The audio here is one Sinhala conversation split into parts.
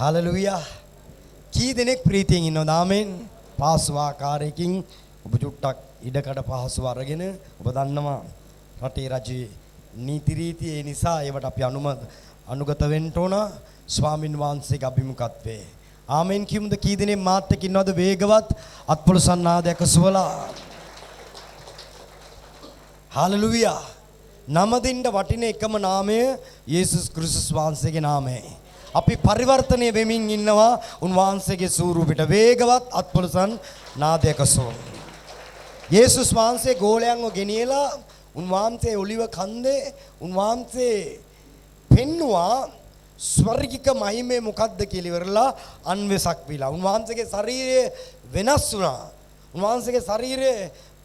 හලෙලුයා. කී දෙනෙක් ප්‍රීතියෙන් ඉන්නවද? ආමෙන්. පාස්වාකාරයකින් ඔබ චුට්ටක් ඉඩකඩ පහසුව අරගෙන ඔබ දන්නවා රටේ රජයේ නීති රීති ඒ නිසා ඒවට අපි අනුගත වෙන්න ඕන ස්වාමින් වහන්සේගේ අභිමුඛත්වයේ. ආමෙන් කියමුද? කී දෙනෙක් මාත් එක්ක ඉන්නවද වේගවත් අත්පොළ සන්නාදයක සුවලා? හලෙලුයා. නම දෙන්න වටින එකම නාමය යේසුස් ක්‍රිස්තුස් වහන්සේගේ නාමයයි. අපි පරිවර්තනය වෙමින් ඉන්නවා උන්වහන්සේගේ ස්වරූපයට. වේගවත් අත්පොළසන් නාදයක සෝ. යේසුස් වහන්සේ ගෝලයන්ව ගෙනියලා උන්වහන්සේ ඔලිව කන්දේ උන්වහන්සේ පෙන්නවා ස්වර්ගික මහිමේ මොකද්ද කියලා ඉවරලා අන්වෙසක් විලා. උන්වහන්සේගේ ශරීරය වෙනස් වුණා. උන්වහන්සේගේ ශරීරය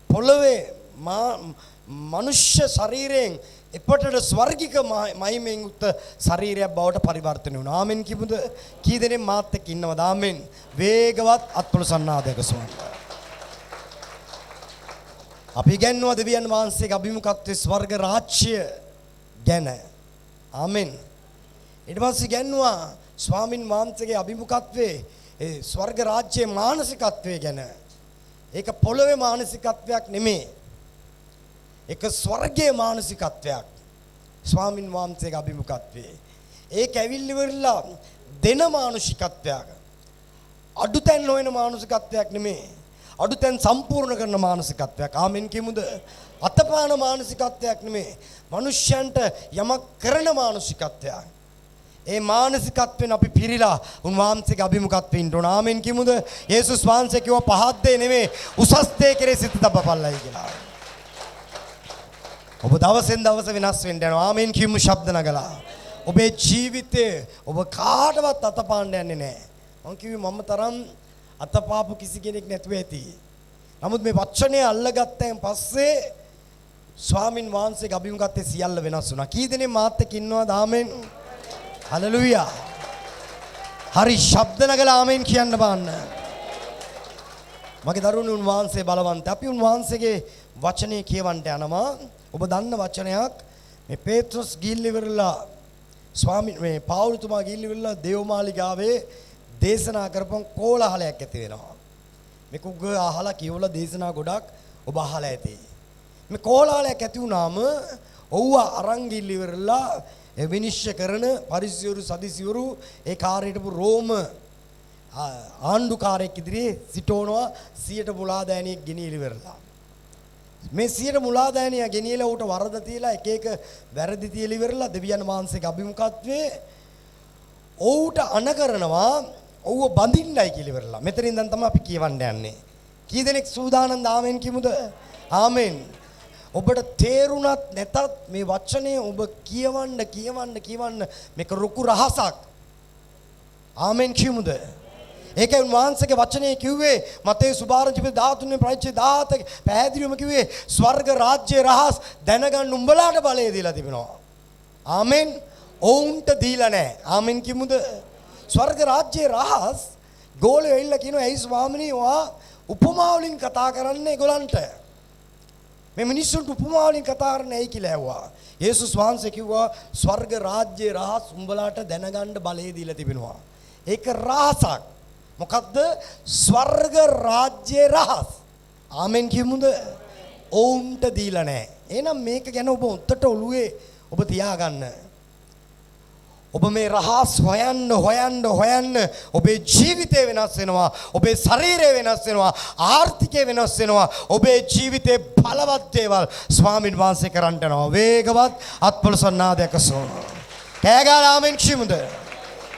පොළවේ මනුෂ්‍ය ශරීරයෙන් එපටට ස්වර්ගික මහිමෙන් යුක්ත ශරීරයක් බවට පරිවර්තනය වුණා. ආමෙන් කිව්වද? කී දෙනෙක් මාත් එක්ක ඉන්නවද? ආමෙන්. වේගවත් අත්පොළ සන්නාදයක සෝන. අපි ඉගෙනනවා දෙවියන් වහන්සේගේ අභිමුඛත්වයේ ස්වර්ග රාජ්‍ය ගැන. ආමෙන්. ඊට පස්සේ ඉගෙනනවා ස්වාමින් වහන්සේගේ අභිමුඛත්වයේ ඒ ස්වර්ග රාජ්‍යයේ මානසිකත්වය ගැන. ඒක පොළවේ මානසිකත්වයක් නෙමෙයි. එක ස්වර්ගයේ මානසිකත්වයක් ස්වාමින් වහන්සේගේ අභිමුඛත්වයේ. ඒක ඇවිල්ලි වෙරලා දෙන මානසිකත්වයක්. අඩුතැන් නොවන මානසිකත්වයක් නෙමෙයි. අඩුතැන් සම්පූර්ණ කරන මානසිකත්වයක්. ආමෙන් කියමුද? අතපාන මානසිකත්වයක් නෙමෙයි. මිනිස්යන්ට යමක් කරන මානසිකත්වයක්. ඒ මානසිකත්වෙන් අපි පිරීලා උන්වහන්සේගේ අභිමුඛත්වෙ ඉන්න ඕන. ආමෙන් කියමුද? යේසුස් වහන්සේ කිව්ව පහත් දේ නෙමෙයි උසස් දේ කෙරේ සිත තබපල්ලයි කියලා. ඔබ දවසෙන් දවස වෙනස් වෙන්න යනවා. ආමෙන් කියමු ශබ්ද නගලා. ඔබේ ජීවිතේ ඔබ කාටවත් අතපාන්න යන්නේ නැහැ. මම කිව්වේ මම තරම් අතපාපු කිසි කෙනෙක් නැතුව ඇති. නමුත් මේ වචනේ අල්ලගත්තෙන් පස්සේ ස්වාමින් වහන්සේගේ අභිමුඛත්වයේ සියල්ල වෙනස් වුණා. කී දෙනෙක් මාත් එක්ක ඉන්නවද? ආමෙන්. හලෙලුයා. හරි ශබ්ද නගලා ආමෙන් කියන්න බාන්න. මගේ දරුවනේ උන්වහන්සේ බලවන්ත. අපි උන්වහන්සේගේ වචනේ කියවන්න යනවා. ඔබ දන්න වචනයක් මේ පේත්‍රස් ගිහිල්ලිවරලා ස්වාමීන් මේ පාවුලතුමා ගිහිල්ලිවරලා දේවමාලිගාවේ දේශනා කරපන් කෝලහලයක් ඇති වෙනවා. මේක උග අහලා කියවලා දේශනා ගොඩක් ඔබ අහලා ඇති. මේ කෝලහලයක් ඇති වුණාම ඔව්ව අරන් ගිහිල්ලිවරලා විනිශ්චය කරන පරිසයවරු සදිසිවරු ඒ කාර්යයටපු රෝම ආණ්ඩුකාරයෙක් ඉදිරියේ සිටවනවා 100ට මුලාදෑනියෙක් ගෙනියලිවරලා. මේ 100ට මුලාදෑනියා ගෙනියලා ඌට වරද තියලා එක එක වැරදි තියලා ඉවරලා දෙවියන් වහන්සේගේ අභිමුඛත්වයේ ඌට අණ කරනවා ඌව බඳින්නයි කියලා ඉවරලා. මෙතනින් දැන් තමයි අපි කියවන්න යන්නේ. කී දෙනෙක් සූදානම්ද? ආමෙන් කිමුද? ආමෙන්. ඔබට තේරුණත් නැතත් මේ වචනේ ඔබ කියවන්න මේක රුකු රහසක්. ආමෙන් කිමුද? ඒකයි උන්වහන්සේගේ වචනේ කිව්වේ මතේ සුභාරංචි 13 ප්‍රයිච්චේ 17 පැහැදිලිවම කිව්වේ ස්වර්ග රාජ්‍යයේ රහස් දැනගන්න උඹලාට බලය දීලා තිබෙනවා. ආමෙන්. ඔවුන්ට දීලා නැහැ. ආමෙන් කිමුද? ස්වර්ග රාජ්‍යයේ රහස් ගෝලෙ වෙilla කියනවා ඇයි ස්වාමිනේ ඔයා උපමා වලින් කතා කරන්නේ ඒගොල්ලන්ට? මේ මිනිස්සුන්ට උපමා වලින් කතා කරන්නේ ඇයි කියලා ඇහුවා. යේසුස් වහන්සේ කිව්වා ස්වර්ග රාජ්‍යයේ රහස් උඹලාට දැනගන්න බලය දීලා තිබෙනවා. ඒක රහසක්. මොකද්ද? ස්වර්ග රාජ්‍යයේ රහස්. ආමෙන් කියමුද? ඔවුන්ට දීලා නැහැ. එහෙනම් මේක ගැන ඔබ උත්තට ඔළුවේ ඔබ තියාගන්න. ඔබ මේ රහස් හොයන්න ඔබේ ජීවිතය වෙනස් වෙනවා. ඔබේ ශරීරය වෙනස් වෙනවා. ආර්ථිකය වෙනස් වෙනවා. ඔබේ ජීවිතේ බලවත් දේවල් ස්වාමින් වහන්සේ කරන්න යනවා. වේගවත් අත්පොළ සන්නාදයක සෝන. කෑගාලා ආමෙන් කියමුද?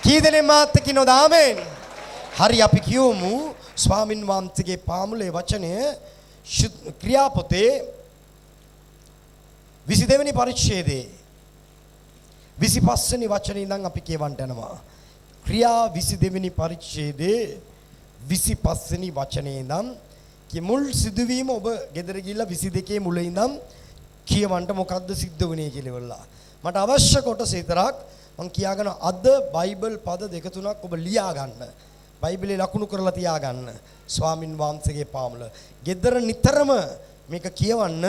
කී දෙනෙක් මාත් කියනවාද? ආමෙන්. හරි අපි කියමු ස්වාමින් වහන්සේගේ පාමුලේ වචනය ක්‍රියාපොතේ 22 වෙනි පරිච්ඡේදයේ 25 වෙනි වචනේ ඉඳන් අපි කියවන්න යනවා. ක්‍රියා 22 වෙනි පරිච්ඡේදයේ 25 වෙනි වචනේ ඉඳන් මුල් සිදුවීම ඔබ ගෙදර ගිහිල්ලා 22 මුල ඉඳන් කියවන්න මොකද්ද සිද්ධ වුනේ කියලා ඉවරලා. මට අවශ්‍ය කොටස විතරක් මම කියාගෙන අද බයිබල් පද දෙක තුනක් ඔබ ලියා ගන්න. බයිබලේ ලකුණු කරලා තියාගන්න. ස්වාමින් වහන්සේගේ පාමුල. ගෙදර නිතරම මේක කියවන්න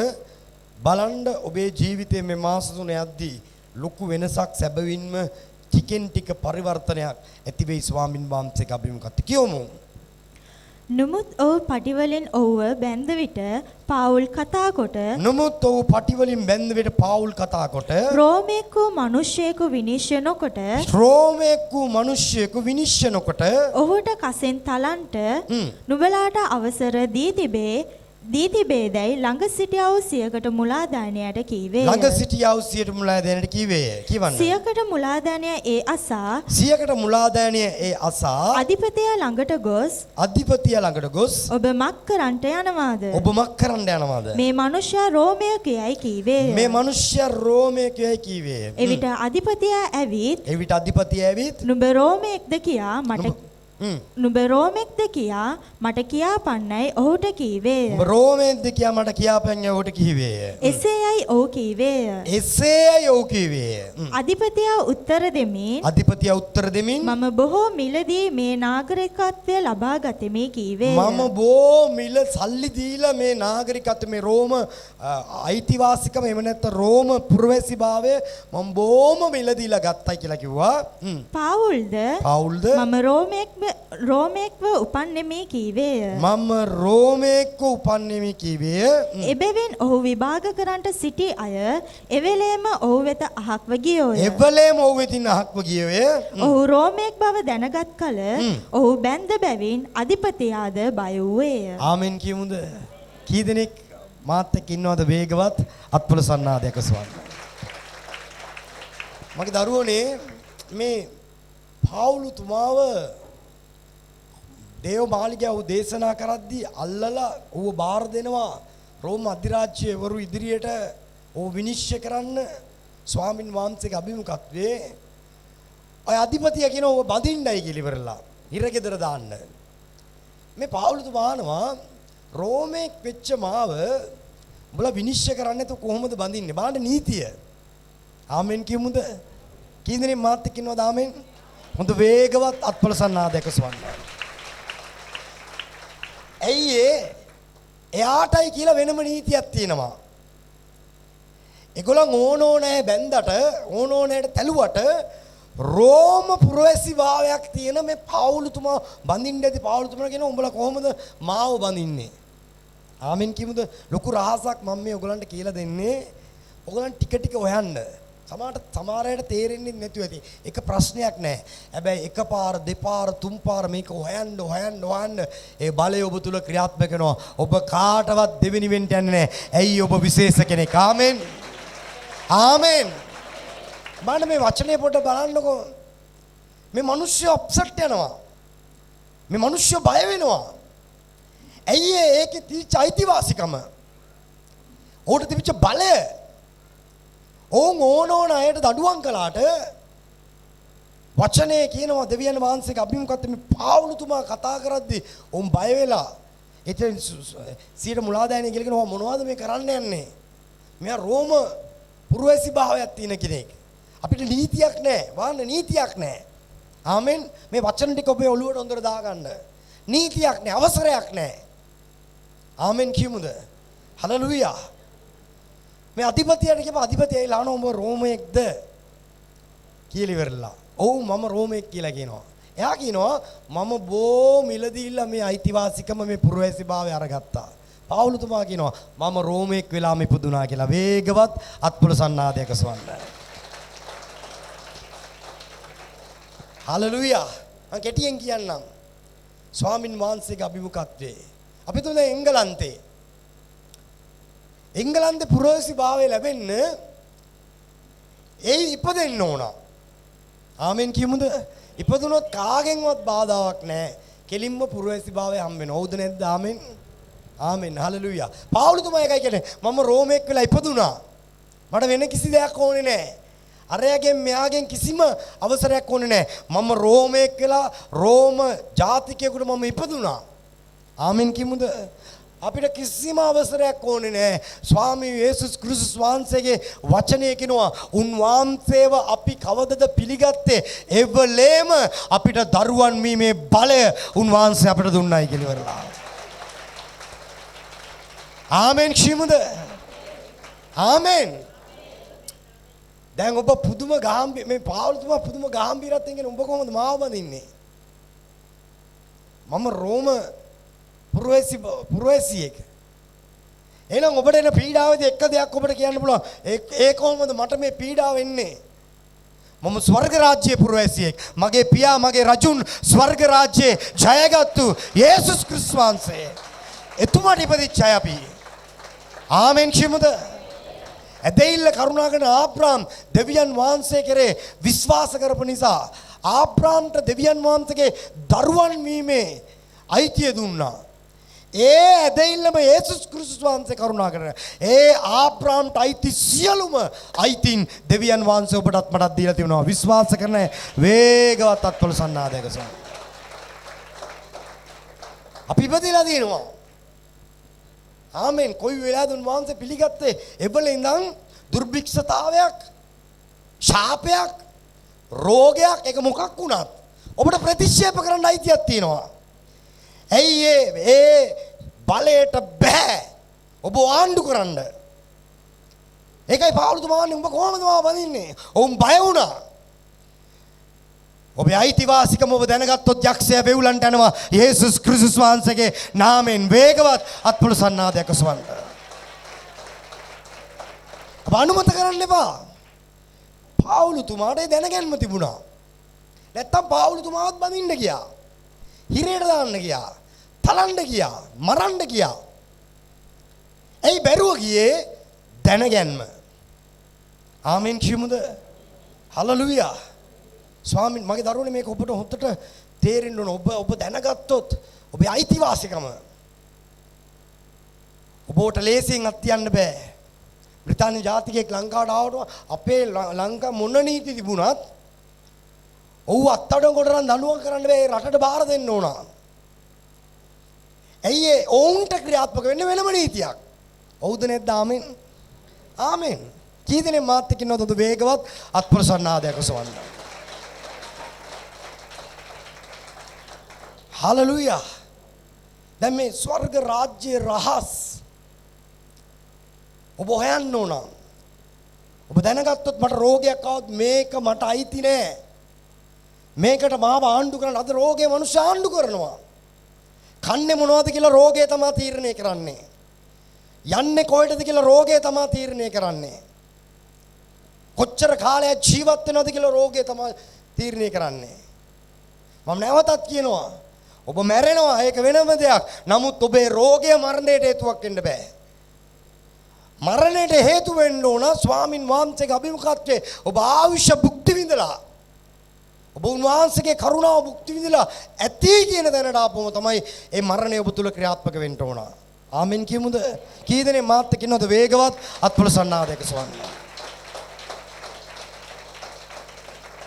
බලන්න ඔබේ ජීවිතයේ මේ මාස තුන යද්දී ලොකු වෙනසක් සැබවින්ම ටිකෙන් ටික පරිවර්තනයක් ඇති වෙයි ස්වාමින් වහන්සේගේ අභිමුඛත් කියමු. නමුත් ඔහු පටිවලින් ඔහුව බැඳ විට පාවුල් කතා කොට නමුත් ඔහු පටිවලින් බැඳ විට පාවුල් කතා කොට රෝමේක වූ මිනිසෙකු විනිශ්චය නොකොට රෝමේක වූ මිනිසෙකු විනිශ්චය නොකොට ඔහුට කසෙන් තලන්ට නුඹලාට අවසර දී තිබේදයි ළඟ සිටියා වූ සියකට මුලාදානයට කීවේ. ළඟ සිටියා වූ සියට මුලාදානයට කීවේ. කියවන්න. සියකට මුලාදානය ඒ අසා සියකට මුලාදානය ඒ අසා අධිපතියා ළඟට ගොස් ඔබ මක් කරන්නට යනවාද? ඔබ මක් කරන්න යනවාද? මේ මනුෂ්‍යයා රෝමයකයයි කීවේ. මේ මනුෂ්‍යයා රෝමයකයයි කීවේ. එවිට අධිපතියා ඇවිත් නුඹ රෝමයක්ද කියා මට කියා පන්නයි ඔහුට කීවේය. ඔබ රෝමයේද කියා මට කියාපන්නේ ඔහුට කීවේය. එසේයයි ඔහු කීවේය. අධිපතියා උත්තර දෙමින් මම බොහෝ මිලදී මේ නාගරිකත්වය ලබා ගතිමි කීවේය. මම බොහෝ මිල සල්ලි දීලා මේ නාගරිකත්වය මේ රෝම අයිතිවාසිකම එහෙම නැත්නම් රෝම පුරවැසිභාවය මම බොහොම මිල දීලා ගත්තයි කියලා කිව්වා. පාවුල්ද මම රෝමෙක්ව උපන්නෙමි කීවේය. එබැවින් ඔහු විභාග කරන්නට සිටි අය එවෙලේම ඔහු වෙත අහක්ව ගියෝය. ඔහු රෝමෙක් බව දැනගත් කල ඔහු බැඳ බැවින් අධිපතියාද බය වූයේය. ආමෙන් කියමුද? කී දෙනෙක් මාත් එක්ක ඉන්නවද වේගවත් අත්පොළ සන්නාදයක ස්වාමී. මගේ දරුවනේ මේ පාවුලුතුමාව දේව මාලිගාව දේශනා කරද්දී අල්ලලා ඌව බාර දෙනවා රෝම අධිරාජ්‍යවරු ඉදිරියට ඌ විනිශ්චය කරන්න ස්වාමින් වහන්සේගේ අභිමුඛත්වයේ අය අධිපතිය කියන ඌව බඳින්නයි කියලා ඉවරලා හිරගෙදර දාන්න මේ පාවුලුතුමා අහනවා රෝමේ වෙච්ච මාව උඹලා විනිශ්චය කරන්නේ නැතුව කොහොමද බඳින්නේ බලන්න නීතිය. ආමෙන් කියමුද? කී දෙනෙක් මාත් එක්ක ඉන්නවද ආමෙන්? හොඳ වේගවත් අත්පොළ සන්නාදයක ස්වාමී. ඇයි එයාටයි කියලා වෙනම නීතියක් තියෙනවා. ඒගොල්ලන් ඕනෝනෑ බැන්දට ඕනෝනෑට තැළුවට රෝම පුරවැසි භාවයක් තියෙන මේ පාවුලුතුමා බඳින්න ඇති පාවුලුතුමා කියන උඹලා කොහොමද මාව බඳින්නේ? ආමෙන් කියමුද? ලොකු රහසක් මම මේ ඔයගලන්ට කියලා දෙන්නේ. ඔයගලන් ටික ටික හොයන්න. සමහර අයට තේරෙන්නේ නැතුව ඇති. එක ප්‍රශ්නයක් නැහැ. හැබැයි එකපාර දෙපාර තුන්පාර මේක හොයන්න ඒ බලය ඔබ තුල ක්‍රියාත්මක වෙනවා. ඔබ කාටවත් දෙවෙනි වෙන්න යන්නේ නැහැ. ඇයි ඔබ විශේෂ කෙනෙක්. ආමෙන්. බලන්න මේ වචනේ පොඩ්ඩ බලන්නකෝ. මේ මිනිස්සු අප්සෙට් යනවා. මේ මිනිස්සු බය වෙනවා. ඇයි ඒකේ තියච්ච අයිතිවාසිකම? ඕකට තිබිච්ච බලය ඕන අයට දඩුවම් කළාට වචනේ කියනවා දෙවියන් වහන්සේගේ අභිමුඛත්වයේ මේ පාවුලුතුමා කතා කරද්දී උන් බය වෙලා එතන සීට මුලාදෑනිය කියලා කියනවා මොනවද මේ කරන්න යන්නේ? මෙයා රෝම පුරවැසි භාවයක් තියෙන කෙනෙක්. අපිට නීතියක් නැහැ. වහන්න නීතියක් නැහැ. ආමෙන්. මේ වචන ටික ඔබේ ඔළුවට හොඳට දාගන්න. නීතියක් නැහැ. අවසරයක් නැහැ. ආමෙන් කියමුද? හලෙලූයා. මේ අධිපතියට කියපුවා අධිපතිය ඇවිල්ලා අහනවා උඹ රෝමයේක්ද කියලා ඉවරලා. ඔව් මම රෝමයෙක් කියලා කියනවා. එයා කියනවා මම බෝ මිලදීලා මේ අයිතිවාසිකම මේ පුරවැසිභාවය අරගත්තා. පාවුලුතුමා කියනවා මම රෝමයෙක් වෙලාම ඉපදුනා කියලා. වේගවත් අත්පොළ සන්නාදයක ස්වන්න. හලෙලූයා. මම කෙටියෙන් කියන්නම්. ස්වාමින් වහන්සේගේ අභිමුඛත්වයේ අපි තුනේ එංගලන්තේ පුරවැසි භාවය ලැබෙන්න ඉපදෙන්න ඕන. ආමෙන් කියමුද? ඉපදුනොත් කාගෙන්වත් බාධාවක් නැහැ. කෙලින්ම පුරවැසි භාවය හම්බ වෙනවා. හවුද නැද්ද? ආමෙන්. හලෙලූයා. පාවුලුතුමා එකයි කියන්නේ මම රෝමෙක් වෙලා ඉපදුනා. මට වෙන කිසි දෙයක් ඕනේ නැහැ. අරයාගෙන් මෙයාගෙන් කිසිම අවසරයක් ඕනේ නැහැ. මම රෝමෙක් වෙලා රෝම ජාතිකයෙකුට මම ඉපදුනා. ආමෙන් කියමුද? අපිට කිසිම අවසරයක් ඕනේ නැහැ. ස්වාමී යේසුස් ක්‍රිස්තුස් වහන්සේගේ වචනය කියනවා උන්වහන්සේව අපි කවදද පිළිගත්තේ? එවලේම අපිට දරුවන් වීමේ බලය උන්වහන්සේ අපිට දුන්නයි කියලා ඉවරලා. ආමෙන් කියමුද? ආමෙන්. දැන් ඔබ පුදුම මේ පාවුල්තුමා පුදුම ගාම්භීරත්වයෙන් කියන උඹ කොහොමද මාව බඳින්නේ? මම රෝම පුරවැසියෙක්. එහෙනම් ඔබට එන පීඩාවේදී එක දෙයක් ඔබට කියන්න පුළුවන්. ඒ කොහොමද මට මේ පීඩාව එන්නේ? මම ස්වර්ග රාජ්‍යයේ පුරවැසියෙක්. මගේ පියා මගේ රජුන් ස්වර්ග රාජ්‍යයේ ජයගත්තු යේසුස් ක්‍රිස්තුස් වහන්සේ. එතුමාට ඉපදිච්ච අය අපි. ආමෙන් කියමුද? ඇදහිල්ල කරුණාකරන ආබ්‍රාම් දෙවියන් වහන්සේ කෙරේ විශ්වාස කරපු නිසා ආබ්‍රාම්ට දෙවියන් වහන්සේගේ දරුවන් වීමේ අයිතිය දුන්නා. ඒ ඇදහිල්ලම යේසුස් ක්‍රිස්තුස් වහන්සේ කරුණා කරන. ඒ ආබ්‍රාම්ට අයිති සියලුම අයිතින් දෙවියන් වහන්සේ ඔබටත් මටත් දීලා තිබෙනවා. විශ්වාස කරන වේගවත් අත්පොළ සන්නාදයක සොයන. අපි ඉපදලා දිනවා. ආමෙන්. කොයි වෙලාවද උන්වහන්සේ පිළිගත්තේ? එවල ඉඳන් දුර්භික්ෂතාවයක්, ශාපයක්, රෝගයක් එක මොකක් වුණත් ඔබට ප්‍රතික්ෂේප කරන්න අයිතියක් තියෙනවා. ඇයි ඒ බලයට බෑ ඔබ ආණ්ඩු කරන්න. ඒකයි පාවුලතුමා වන්නේ උඹ කොහොමද මාව බඳින්නේ? ඔවුන් බය වුණා. ඔබේ අයිතිවාසිකම ඔබ දැනගත්තොත් යක්ෂයා වෙවුලන්ට යනවා යේසුස් ක්‍රිස්තුස් වහන්සේගේ නාමයෙන් වේගවත් අත්පොළ සන්නාදයක් ඔසවන්න. ඔබ අනුමත කරන්න එපා. පාවුලතුමාට දැනගැන්ම තිබුණා. නැත්තම් පාවුලතුමාවත් බඳින්න ගියා. හිරේට දාන්න ගියා. තලන්න ගියා. මරන්න ගියා. ඇයි බැරුව ගියේ? දැනගැන්ම. ආමෙන් කියමුද? හලලුයා. ස්වාමීන් මගේ දරුවනේ මේක ඔබට හොත්තට තේරෙන්න ඕන. ඔබ දැනගත්තොත් ඔබේ අයිතිවාසිකම ඔබට ලේසියෙන් අත්යන්න බෑ. බ්‍රිතාන්‍ය ජාතිකයෙක් ලංකාවට ආවම අපේ ලංකා මොන නීති තිබුණත් ඔව් අත්අඩංගුවට කරන් දඬුවම් කරන්න බෑ. ඒ රටට බාර දෙන්න ඕන. ඇයි ඒ ඔවුන්ට ක්‍රියාත්මක වෙන්න වෙනම නීතියක්. ඔව්ද නැද්ද? ආමෙන්. ආමෙන්. කී දෙනෙක් මාත් එක්ක ඉන්නවද වේගවත් අත්පොළ සන්නාදයක් ඔසවන්න. හලලුයා. දැන් මේ ස්වර්ග රාජ්‍යයේ රහස් ඔබ හොයන්න ඕන. ඔබ දැනගත්තොත් මට රෝගයක් ආවොත් මේක මට අයිති නෑ. මේකට මාව ආණ්ඩු කරන අද රෝගේ මනුෂ්‍ය ආණ්ඩු කරනවා. කන්නේ මොනවද කියලා රෝගේ තමයි තීරණය කරන්නේ. යන්නේ කොහෙටද කියලා රෝගේ තමයි තීරණය කරන්නේ. කොච්චර කාලයක් ජීවත් වෙනවද කියලා රෝගේ තමයි තීරණය කරන්නේ. මම නැවතත් කියනවා ඔබ මැරෙනවා ඒක වෙනම දෙයක්. නමුත් ඔබේ රෝගය මරණයට හේතුවක් වෙන්න බෑ. මරණයට හේතු වෙන්න ඕන ස්වාමින් වහන්සේගේ අභිමුඛත්වයේ ඔබ ආයුෂ භුක්ති විඳලා ඔබ උන්වහන්සේගේ කරුණාව භුක්ති විඳලා ඇති කියන දැනට ආපුවම තමයි මේ මරණය ඔබ තුල ක්‍රියාත්මක වෙන්න ඕන. ආමෙන් කියමුද? කී දෙනෙක් මාත් එක්ක ඉන්නවද වේගවත් අත්පොළ සන්නාදයක ස්වාමීන්.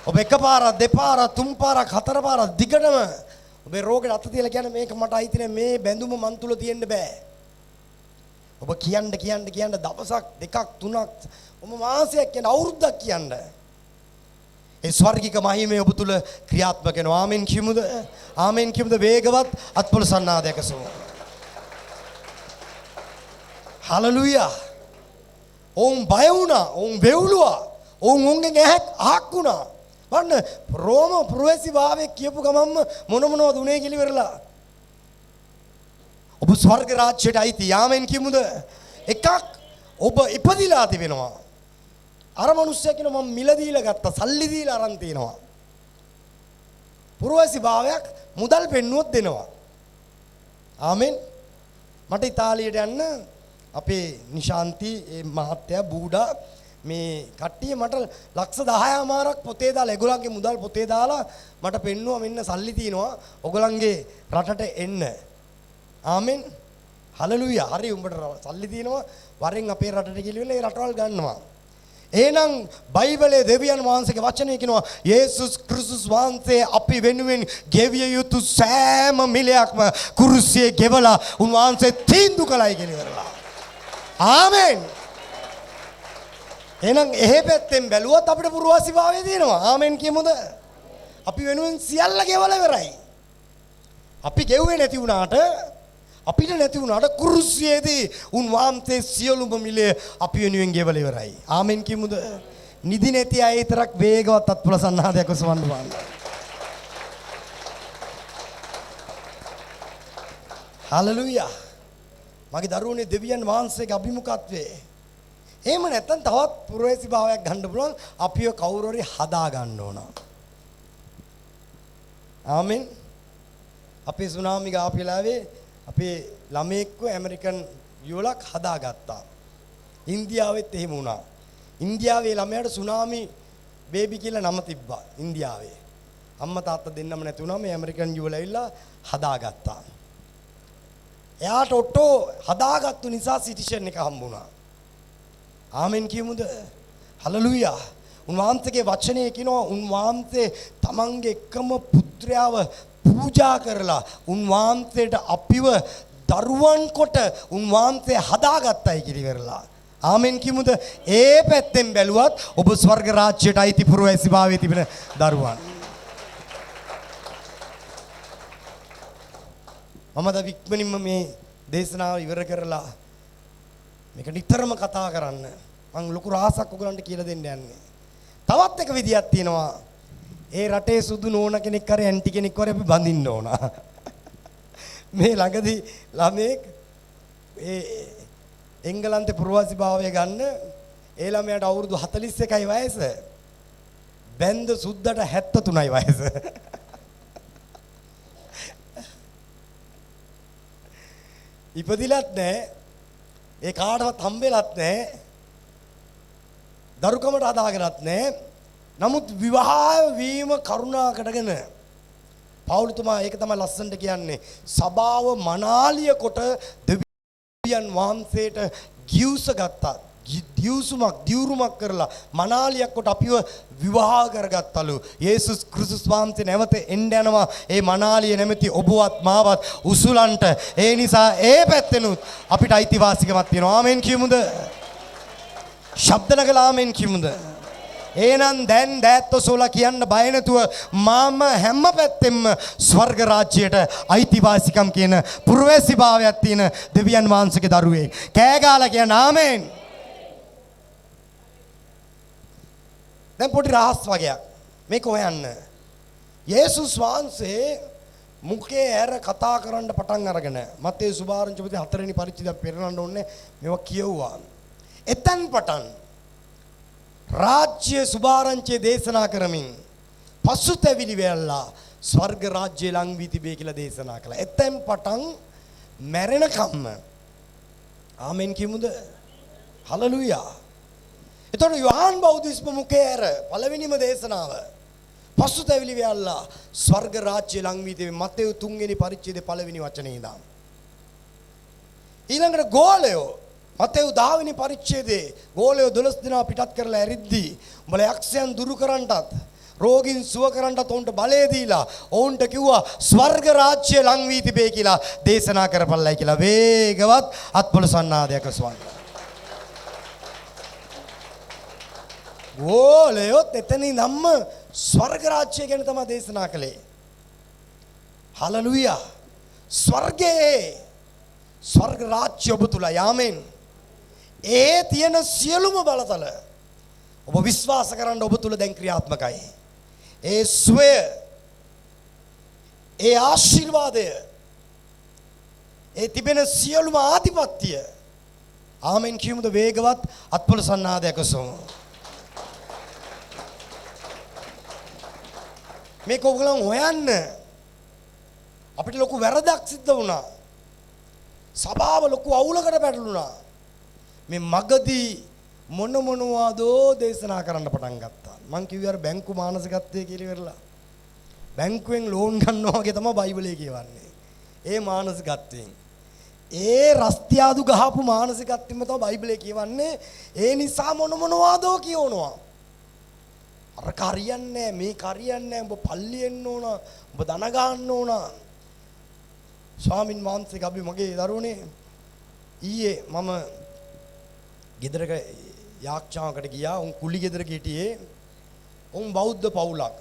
ඔබ එකපාරක් දෙපාරක් තුන් පාරක් හතර පාරක් දිගටම ඔබේ රෝගෙට අත තියලා කියන්නේ මේක මට අයිති නෑ මේ බැඳුම මන් තුල තියෙන්න බෑ. ඔබ කියන්න දවසක් දෙකක් තුනක් ඔබ මාසයක් කියන අවුරුද්දක් කියන්න. ඒ ස්වර්ගික මහිමය ඔබ තුල ක්‍රියාත්මක වෙනවා. ආමෙන් කියමුද? ආමෙන් කියමුද? වේගවත් අත්පොළ සන්නාදයක සෝ. හලලුයා. ඔවුන් බය වුණා. ඔවුන් වෙවුලුවා. ඔවුන් උන්ගෙන් අහක් වුණා. වන්න රෝම පුරවැසි භාවයේ කියපු ගමන්ම මොනවද උනේ කියලා ඉවරලා. ඔබ ස්වර්ග රාජ්‍යයට අයිති. ආමෙන් කියමුද? එකක් ඔබ ඉපදිලා තිබෙනවා. අර මිනිස්සයා කියන මම මිල දීලා ගත්තා සල්ලි දීලා අරන් තිනවා. පුරවැසි භාවයක් මුදල් පෙන්නුවොත් දෙනවා. ආමෙන්. මට ඉතාලියට යන්න අපේ නිශාන්ති මහත්තයා බූඩා මේ කට්ටිය මට ලක්ෂ 10මාරක් පොතේ දාලා ඒගොල්ලන්ගේ මුදල් පොතේ දාලා මට පෙන්නුවා මෙන්න සල්ලි තියෙනවා ඔයගොල්ලන්ගේ රටට එන්න. ආමෙන්. හලලුයා. හරි උඹට සල්ලි තියෙනවා වරෙන් අපේ රටට ගිහලා ඒ රටවල් ගන්නවා. එහෙනම් බයිබලයේ දෙවියන් වහන්සේගේ වචනේ කියනවා යේසුස් ක්‍රිස්තුස් වහන්සේ අපි වෙනුවෙන් ගෙවිය යුතු සෑම මිලයක්ම කුරුසියේ ගෙවලා උන්වහන්සේ තීන්දුව කළයි කියලා ඉවරලා. ආමෙන්. එහෙනම් එහෙ පැත්තෙන් බැලුවොත් අපිට පුරවාසි භාවය තියෙනවා. ආමෙන් කියමුද? අපි වෙනුවෙන් සියල්ල ගෙවලා ඉවරයි. අපි ගෙව්වේ නැති වුණාට අපිට නැති වුණාට කුරුසියේදී උන්වහන්සේ සියලුම මිලේ අපි වෙනුවෙන් ගෙවල ඉවරයි. ආමෙන් කියමුද? නිදි නැති අය විතරක් වේගවත් අත්පොළ සන්නාදයක් ඔසවන්න බලන්න. හලෙලූයා. මගේ දරුවනේ දෙවියන් වහන්සේගේ අභිමුඛත්වයේ. එහෙම නැත්නම් තවත් පුරවැසි භාවයක් ගන්න පුළුවන් අපිව කවුරු හරි හදා ගන්න ඕන. ආමෙන්. අපේ සුනාමි ගාපිලාවේ අපේ ළමෙක්ව ඇමරිකන් යුවලක් හදාගත්තා. ඉන්දියාවෙත් එහෙම වුණා. ඉන්දියාවේ ළමයාට සුනාමි බේබි කියලා නම තිබ්බා ඉන්දියාවේ. අම්මා තාත්තා දෙන්නම නැති වුණා මේ ඇමරිකන් යුවල ඇවිල්ලා හදාගත්තා. එයාට ඔට්ටෝ හදාගත්තු නිසා සිටිෂන් එක හම්බුණා. ආමෙන් කියමුද? හලෙලූයා. උන්වහන්සේගේ වචනේ කියනවා උන්වහන්සේ තමන්ගේ එකම පුත්‍රයාව පූජා කරලා උන්වහන්සේට අපිව දරුවන් කොට උන්වහන්සේ හදාගත්තයි කියලා ඉවරලා. ආමෙන් කියමුද? ඒ පැත්තෙන් බැලුවත් ඔබ ස්වර්ග රාජ්‍යයට අයිති පුරවැසිභාවයේ තිබෙන දරුවන්. මම ද වික්මනින්ම මේ දේශනාව ඉවර කරලා මේක නිතරම කතා කරන්න මම ලොකු රහසක් ඔයගලන්ට කියලා දෙන්න යන්නේ. තවත් එක විදියක් තියෙනවා. ඒ රටේ සුදු නෝන කෙනෙක් හරි ඇන්ටි කෙනෙක් හරි අපි බඳින්න ඕන. මේ ළඟදී ළමෙක් ඒ එංගලන්තේ පුරවැසි භාවය ගන්න ඒ ළමයාට අවුරුදු 41යි වයස. බැන්ද සුද්දට 73යි වයස. ඉපදිලත් නැහැ. ඒ කාටවත් හම්බෙලත් නැහැ. දරුකමට අදාගෙනත් නැහැ. නමුත් විවාහ වීම කරුණාකටගෙන පෞලතුමා ඒක තමයි ලස්සනට කියන්නේ සබාව මනාලිය කොට දෙවියන් වහන්සේට ගියුස ගත්තා. දියුරුමක් කරලා මනාලියක් කොට අපිව විවාහ කරගත්තලු. යේසුස් ක්‍රිස්තුස් වහන්සේ නැවත එන්න යනවා. ඒ මනාලිය නැමැති ඔබවත් මාවත් උසුලන්ට. ඒ නිසා ඒ පැත්තෙනුත් අපිට අයිතිවාසිකමක් තියෙනවා. ආමෙන් කියමුද? ශබ්ද නගලා ආමෙන් කියමුද? එහෙනම් දැන් දෑත් ඔසවලා කියන්න බය නැතුව මම හැම පැත්තෙම ස්වර්ග රාජ්‍යයට අයිතිවාසිකම් කියන පුරවැසිභාවයක් තියෙන දෙවියන් වහන්සේගේ දරුවෙක්. කෑ ගාලා කියන්න ආමෙන්. දැන් පොඩි රහස් වගේක් මේක හොයන්න. යේසුස් වහන්සේ මුඛේ ඇර කතා කරන්න පටන් අරගෙන මත්තේ සුභාරංචි පොතේ 4 වෙනි පරිච්ඡේදය පෙරලන්න ඕනේ මේවා කියවුවා. එතෙන් පටන් රාජ්‍ය සුභාරංචිය දේශනා කරමින් පසුතැවිලි වෙලා ස්වර්ග රාජ්‍ය ලං වී තිබේ කියලා දේශනා කළා. එතෙන් පටන් මැරෙනකම්ම ආමෙන් කියමුද? හලෙලූයා. එතකොට යෝහන් බෞද්ධිස්ම මුඛේ ඇර පළවෙනිම දේශනාව පසුතැවිලි වෙලා ස්වර්ග රාජ්‍ය ලං වී තිබේ මත්තේ 3 වෙනි පරිච්ඡේදයේ පළවෙනි වචනේ ඉඳන්. ඊළඟට ගෝලයෝ මතෙව් 10 වෙනි පරිච්ඡේදයේ ගෝලයෝ 12 දෙනා පිටත් කරලා ඇරිද්දී උඹලා යක්ෂයන් දුරු කරන්නටත් රෝගීන් සුව කරන්නටත් උන්ට බලය දීලා ඔවුන්ට කිව්වා ස්වර්ග රාජ්‍ය ලං වී තිබේ කියලා දේශනා කරපළයි කියලා වේගවත් අත්පොළ සන්නාදයක් ඔසවන්න. ගෝලයෝ එතනින් ධම්ම ස්වර්ග රාජ්‍ය ගැන තමයි දේශනා කළේ. හලෙලූයා. ස්වර්ගයේ ස්වර්ග රාජ්‍ය ඔබ තුල යාමෙන්. ඒ තියෙන සියලුම බලතල ඔබ විශ්වාස කරන්න ඔබ තුල දැන් ක්‍රියාත්මකයි. ඒ සුවය, ඒ ආශිර්වාදය, ඒ තිබෙන සියලුම ආධිපත්‍ය ආමෙන් කියමුද වේගවත් අත්පොළ සන්නාදයක් ඔසවමු. මේක ඔයගොල්ලන් හොයන්න අපිට ලොකු වැරදක් සිද්ධ වුණා. සභාව ලොකු අවුලකට පැටළුණා. මේ මගදී මොනවාදෝ දේශනා කරන්න පටන් ගත්තා. මං කිව්වේ අර බැංකු මානසිකත්වයේ කියලා ඉවරලා. බැංකුවෙන් ලෝන් ගන්නවා වගේ තමයි බයිබලයේ කියවන්නේ. ඒ මානසිකත්වයෙන්. ඒ රස්තියාදු ගහපු මානසිකත්වෙම තමයි බයිබලයේ කියවන්නේ. ඒ නිසා මොනවාදෝ කියවනවා. අර කරියන්නේ මේ කරියන්නේ ඔබ පල්ලි එන්න ඕන. ඔබ දන ගන්න ඕන. ස්වාමින් වහන්සේ අපි මගේ දරුවනේ ඊයේ මම ගෙදරක යාක්ෂාවකට ගියා. උන් කුලි ගෙදරක හිටියේ. උන් බෞද්ධ පවුලක්.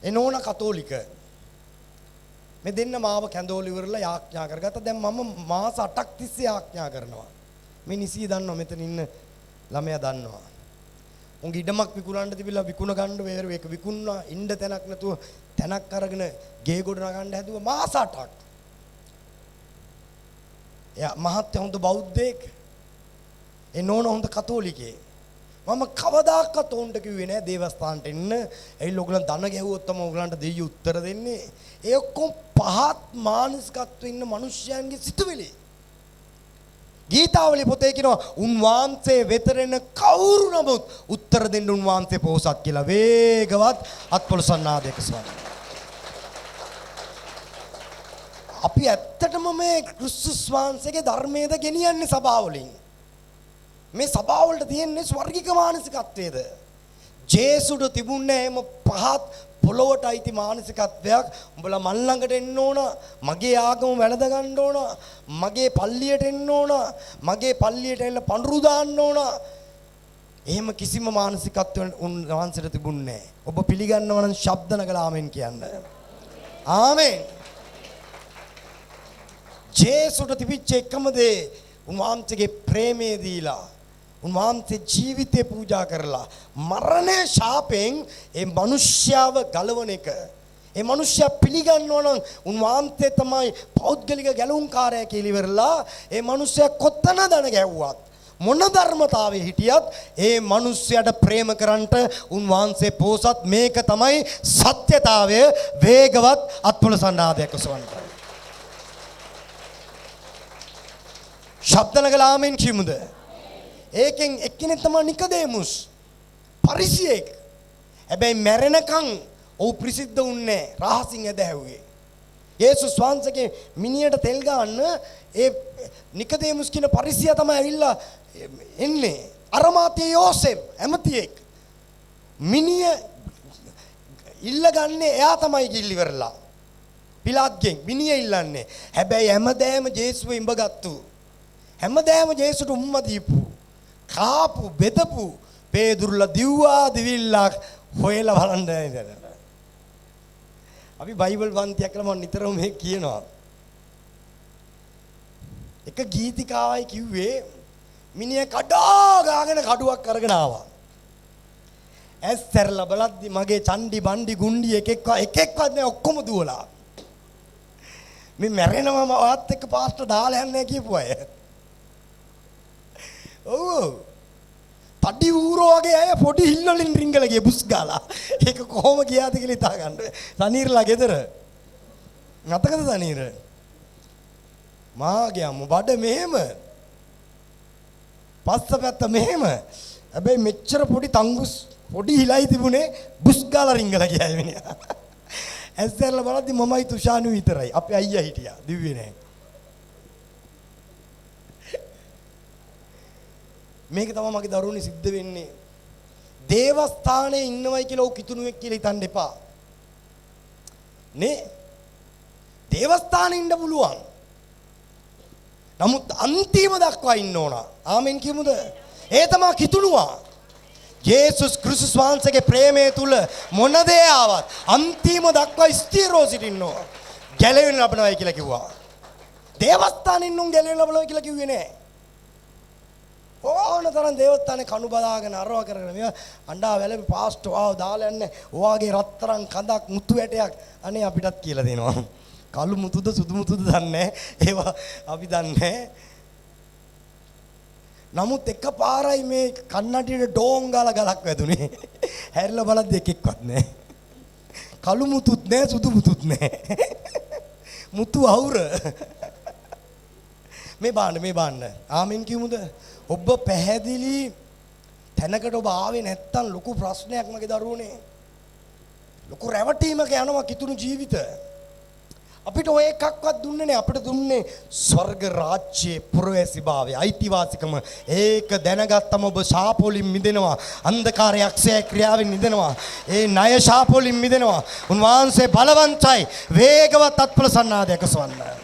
එනෝන කතෝලික. මේ දෙන්න මාව කැඳවල ඉවරලා යාඥා කරගත්තා. දැන් මම මාස 8ක් තිස්සේ යාඥා කරනවා. මේ නිසිය දන්නවා මෙතන ඉන්න ළමයා දන්නවා. උන්ගේ ඉඩමක් විකුණන්න තිබිලා විකුණ ගන්න වේර ඒක විකුණනවා ඉන්න තැනක් නැතුව තැනක් අරගෙන ගේ ගොඩ නගන්න හැදුවා මාස 8ක්. එයා මහත්ය හොඳ බෞද්ධයෙක්. ඒ නෝන හොඳ කතෝලිකයෙක්. මම කවදාකවත් උන්ට කිව්වේ නෑ දේවස්ථානට එන්න. ඇයි ඔයගොල්ලන් දන ගැහුවොත් තමයි ඔයගලන්ට දෙයියෝ උත්තර දෙන්නේ. ඒ ඔක්කොම පහත් මානසිකත්වයේ ඉන්න මිනිස්යන්ගේ සිතුවිලි. ගීතාවලි පොතේ කියනවා උන්වහන්සේ වෙතරෙන කවුරු නමුත් උත්තර දෙන්න උන්වහන්සේ පොහොසත් කියලා වේගවත් අත්පොළසන්නාදයක ස්වරය. අපි ඇත්තටම මේ ක්‍රිස්තුස් වහන්සේගේ ධර්මයේද ගෙනියන්නේ සභාවලින්. මේ සභාවලට තියෙන්නේ ස්වර්ගික මානසිකත්වයේද? ජේසුට තිබුණේ එහෙම පහත් පොළොවට අයිති මානසිකත්වයක්. උඹලා මන් ළඟට එන්න ඕන, මගේ ආගම වැළඳ ගන්න ඕන, මගේ පල්ලියට එන්න ඕන, මගේ පල්ලියට එන්න පඳුරු දාන්න ඕන. එහෙම කිසිම මානසිකත්වයක් උන්වහන්සේට තිබුණේ නැහැ. ඔබ පිළිගන්නවා නම් ශබ්ද නගලා ආමෙන් කියන්න. ආමෙන්. ජේසුට තිබිච්ච එකම දේ උන්වහන්සේගේ ප්‍රේමය දීලා උන්වහන්සේ ජීවිතේ පූජා කරලා මරණය ශාපෙන් ඒ මිනිස්යාව ගලවන එක. ඒ මිනිස්යා පිළිගන්නවා නම් උන්වහන්සේ තමයි පෞද්ගලික ගැලුම්කාරයා කියලා ඉවරලා ඒ මිනිස්යා කොතන දන ගැව්වත් මොන ධර්මතාවයේ හිටියත් ඒ මිනිස්යාට ප්‍රේම කරන්නට උන්වහන්සේ පොසත්. මේක තමයි සත්‍යතාවය. වේගවත් අත්පොළ සන්නාදයක් ඔසවන්න. ශබ්ද නගලා ආමෙන් කියමුද? ඒකෙන් එක්කෙනෙක් තමයි නිකදේමුස් පරිසියෙක්. හැබැයි මැරෙනකන් ඔහු ප්‍රසිද්ධ වුණේ රහසින් ඇදහැව්වේ. යේසුස් වහන්සේගේ මිනියට තෙල් ගන්න ඒ නිකදේමුස් කියන පරිසියා තමයි ඇවිල්ලා එන්නේ. අරමාතිය යෝසෙෆ් ඇමතියෙක්. මිනිය ඉල්ලගන්නේ එයා තමයි කිල්ලිවරලා. පිලාත්ගෙන් මිනිය ඉල්ලන්නේ. හැබැයි හැමදෑම ජේසුව ඉඹගත්තු. හැමදෑම ජේසුට උම්ම දීපු. කාපු බෙදපු පේදුරුලා දිව්වා දිවිල්ලක් හොයලා බලන්න නේද? අපි බයිබල් පන්තියක් කියලා මම නිතරම මේ කියනවා. එක ගීතිකාවයි කිව්වේ මිනිහ කඩා ගාගෙන කඩුවක් අරගෙන ආවා. ඇස්තරලා බලද්දි මගේ චණ්ඩි බණ්ඩි ගුණ්ඩි එකෙක්වත් නෑ ඔක්කොම දුවලා. මේ මැරෙනවම වාත් එක්ක පාස්ටර් දාලා යන්නේ කියපු අය. ඔව් පඩි ඌරෝ වගේ අය පොඩි හිල් වලින් රිංගල ගිය බුස් ගාලා. ඒක කොහොම ගියාද කියලා හිතා ගන්න. සනීර්ලා ගෙදර. නැතකද සනීර? මා ගියාම බඩ මෙහෙම. පස්සපැත්ත මෙහෙම. හැබැයි මෙච්චර පොඩි තංගුස් පොඩි හිලයි තිබුණේ බුස් ගාලා රිංගල ගියා මිනිහා. ඇස්සර්ලා බලද්දි මමයි තුෂානු විතරයි. අපේ අයියා හිටියා. දිව්වේ නැහැ. මේක තමයි මගේ දරුවනේ සිද්ධ වෙන්නේ. දේවස්ථානයේ ඉන්නවයි කියලා ඔව් කිතුණුවෙක් කියලා හිතන්න එපා. නේ? දේවස්ථානයේ ඉන්න පුළුවන්. නමුත් අන්තිම දක්වා ඉන්න ඕන. ආමෙන් කියමුද? ඒ තමයි කිතුණුවා. යේසුස් ක්‍රිස්තුස් වහන්සේගේ ප්‍රේමය තුල මොන දේ ආවත් අන්තිම දක්වා ස්ථිරව සිටින්න ඕන. ගැලවෙන්න ලබනවායි කියලා කිව්වා. දේවස්ථානයේ ඉන්නුන් ගැලවෙන්න ලබනවා කියලා කිව්වේ නෑ. ඕන තරම් දේවස්ථානේ කණු බදාගෙන අරවා කරගෙන මේ අඬා වැළපි පාස්ටර් ආව දාලා යන්නේ ඔයාගේ රත්තරන් කඳක් මුතු ඇටයක් අනේ අපිටත් කියලා දෙනවා. කළු මුතුද සුදු මුතුද දන්නේ ඒවා අපි දන්නේ. නමුත් එකපාරයි මේ කන්නඩියට ඩෝන් ගාලා ගලක් වැදුනේ. හැරිලා බලද්දි එකෙක්වත් නැහැ. කළු මුතුත් නැහැ සුදු මුතුත් නැහැ. මුතු අවුර. මේ බාන්න ආමෙන් කියමුද? ඔබ පැහැදිලි තැනකට ඔබ ආවේ නැත්තම් ලොකු ප්‍රශ්නයක් මගේ දරුවනේ. ලොකු රැවටීමක යනවා කිතුණු ජීවිත. අපිට ඔය එකක්වත් දුන්නේ නැහැ. අපිට දුන්නේ ස්වර්ග රාජ්‍යයේ පුරවැසිභාවය, අයිතිවාසිකම. ඒක දැනගත්තම ඔබ ශාපවලින් මිදෙනවා. අන්ධකාරයේ අක්ෂය ක්‍රියාවෙන් මිදෙනවා. ඒ ණය ශාපවලින් මිදෙනවා. උන්වහන්සේ බලවන්තයි. වේගවත් අත්පොළ සන්නාදයක සවන්න.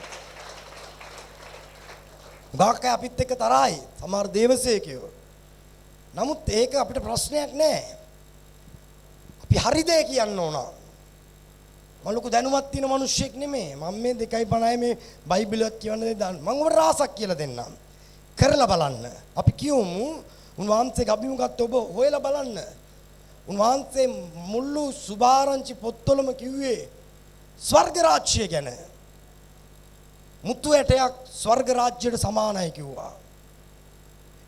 ගාක අපිත් එක්ක තරහයි සමහර දේවසේකයෝ. නමුත් ඒක අපිට ප්‍රශ්නයක් නෑ. අපි හරි දේ කියන්න ඕන. මම ලොකු දැනුමක් තියෙන මිනිස්සෙක් නෙමෙයි. මම මේ 2.50 මේ බයිබලයක් කියවන්නේ දාන්න. මම ඔබට රාසක් කියලා දෙන්නම්. කරලා බලන්න. අපි කියමු උන්වහන්සේගේ අභිමුඛත් ඔබ හොයලා බලන්න. උන්වහන්සේ මුළු සුභාරංචි පොත්වලම කිව්වේ ස්වර්ග රාජ්‍යය ගැන. මුතු ඇටයක් ස්වර්ග රාජ්‍යයට සමානයි කිව්වා.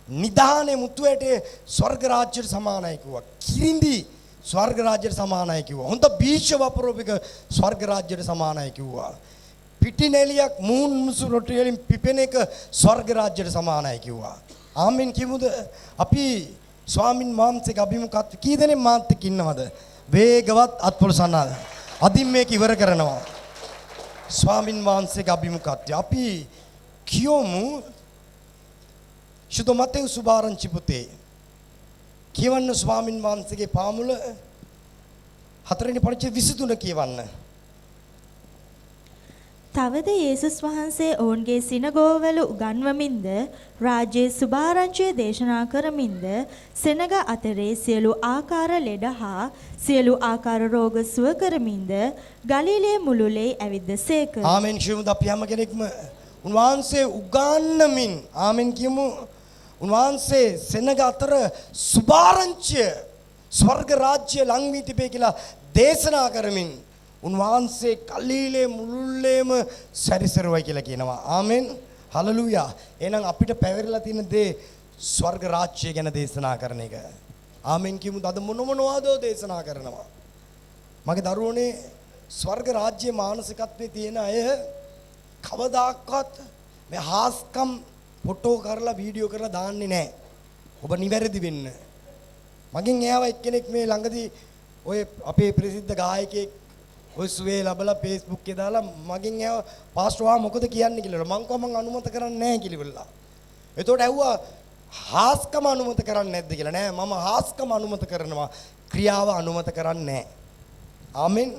නිදානේ මුතු ඇටේ ස්වර්ග රාජ්‍යයට සමානයි කිව්වා. කිරිඳි ස්වර්ග රාජ්‍යයට සමානයි කිව්වා. හොඳ බීජ වපරෝපික ස්වර්ග රාජ්‍යයට සමානයි කිව්වා. පිටිනෙලියක් මූන් මුසු රොටි වලින් පිපෙන එක ස්වර්ග රාජ්‍යයට සමානයි කිව්වා. ආමෙන් කිමුද? අපි ස්වාමින් වහන්සේගේ අභිමුඛත් කී දෙනෙක් මාත් එක්ක ඉන්නවද? වේගවත් අත්පොළසන්නාද. අදින් මේක ඉවර කරනවා. ස්වාමින් වහන්සේගේ අභිමුඛත්වය අපි කියමු සුදු මතේ සුභාරංචි පුතේ කියවන්න ස්වාමින් වහන්සේගේ පාමුල 4 වෙනි පරිච්ඡේද 23 කියවන්න. තවද යේසුස් වහන්සේ ඔවුන්ගේ සිනගෝවල උගන්වමින්ද රාජ්‍යයේ සුභාරංචිය දේශනා කරමින්ද සෙනග අතරේ සියලු ආකාර ලෙඩ හා සියලු ආකාර රෝග සුව කරමින්ද ගලිලේ මුළුලේ ඇවිද්දසේක. ආමෙන් කියමුද අපි හැම කෙනෙක්ම උන්වහන්සේ උගන්වමින් ආමෙන් කියමු. උන්වහන්සේ සෙනග අතර සුභාරංචිය ස්වර්ග රාජ්‍ය ලං වී තිබේ කියලා දේශනා කරමින් උන්වහන්සේ ගලිලේ මුළුල්ලේම සැරිසරුවයි කියලා කියනවා. ආමෙන් හලලුයා. එහෙනම් අපිට පැවරලා තියෙන දේ ස්වර්ග රාජ්‍ය ගැන දේශනා කරන එක. ආමෙන් කියමුද අද මොනවදෝ දේශනා කරනවා. මගේ දරුවනේ ස්වර්ග රාජ්‍යයේ මානසිකත්වයේ තියෙන අය කවදාකවත් මේ හාස්කම් ෆොටෝ කරලා වීඩියෝ කරලා දාන්නේ නැහැ. ඔබ නිවැරදි වෙන්න. මගෙන් එයාව එක්කෙනෙක් මේ ළඟදී ඔය අපේ ප්‍රසිද්ධ ගායකයෙක් ඔය සුවේ ලබලා Facebook එකේ දාලා මගෙන් එයාව පාස්ටර් ආ මොකද කියන්නේ කියලා. මං කව මං අනුමත කරන්නේ නැහැ කියලා. එතකොට ඇහුවා හාස්කම අනුමත කරන්නේ නැද්ද කියලා. නෑ මම හාස්කම අනුමත කරනවා. ක්‍රියාව අනුමත කරන්නේ නැහැ. ආමෙන්.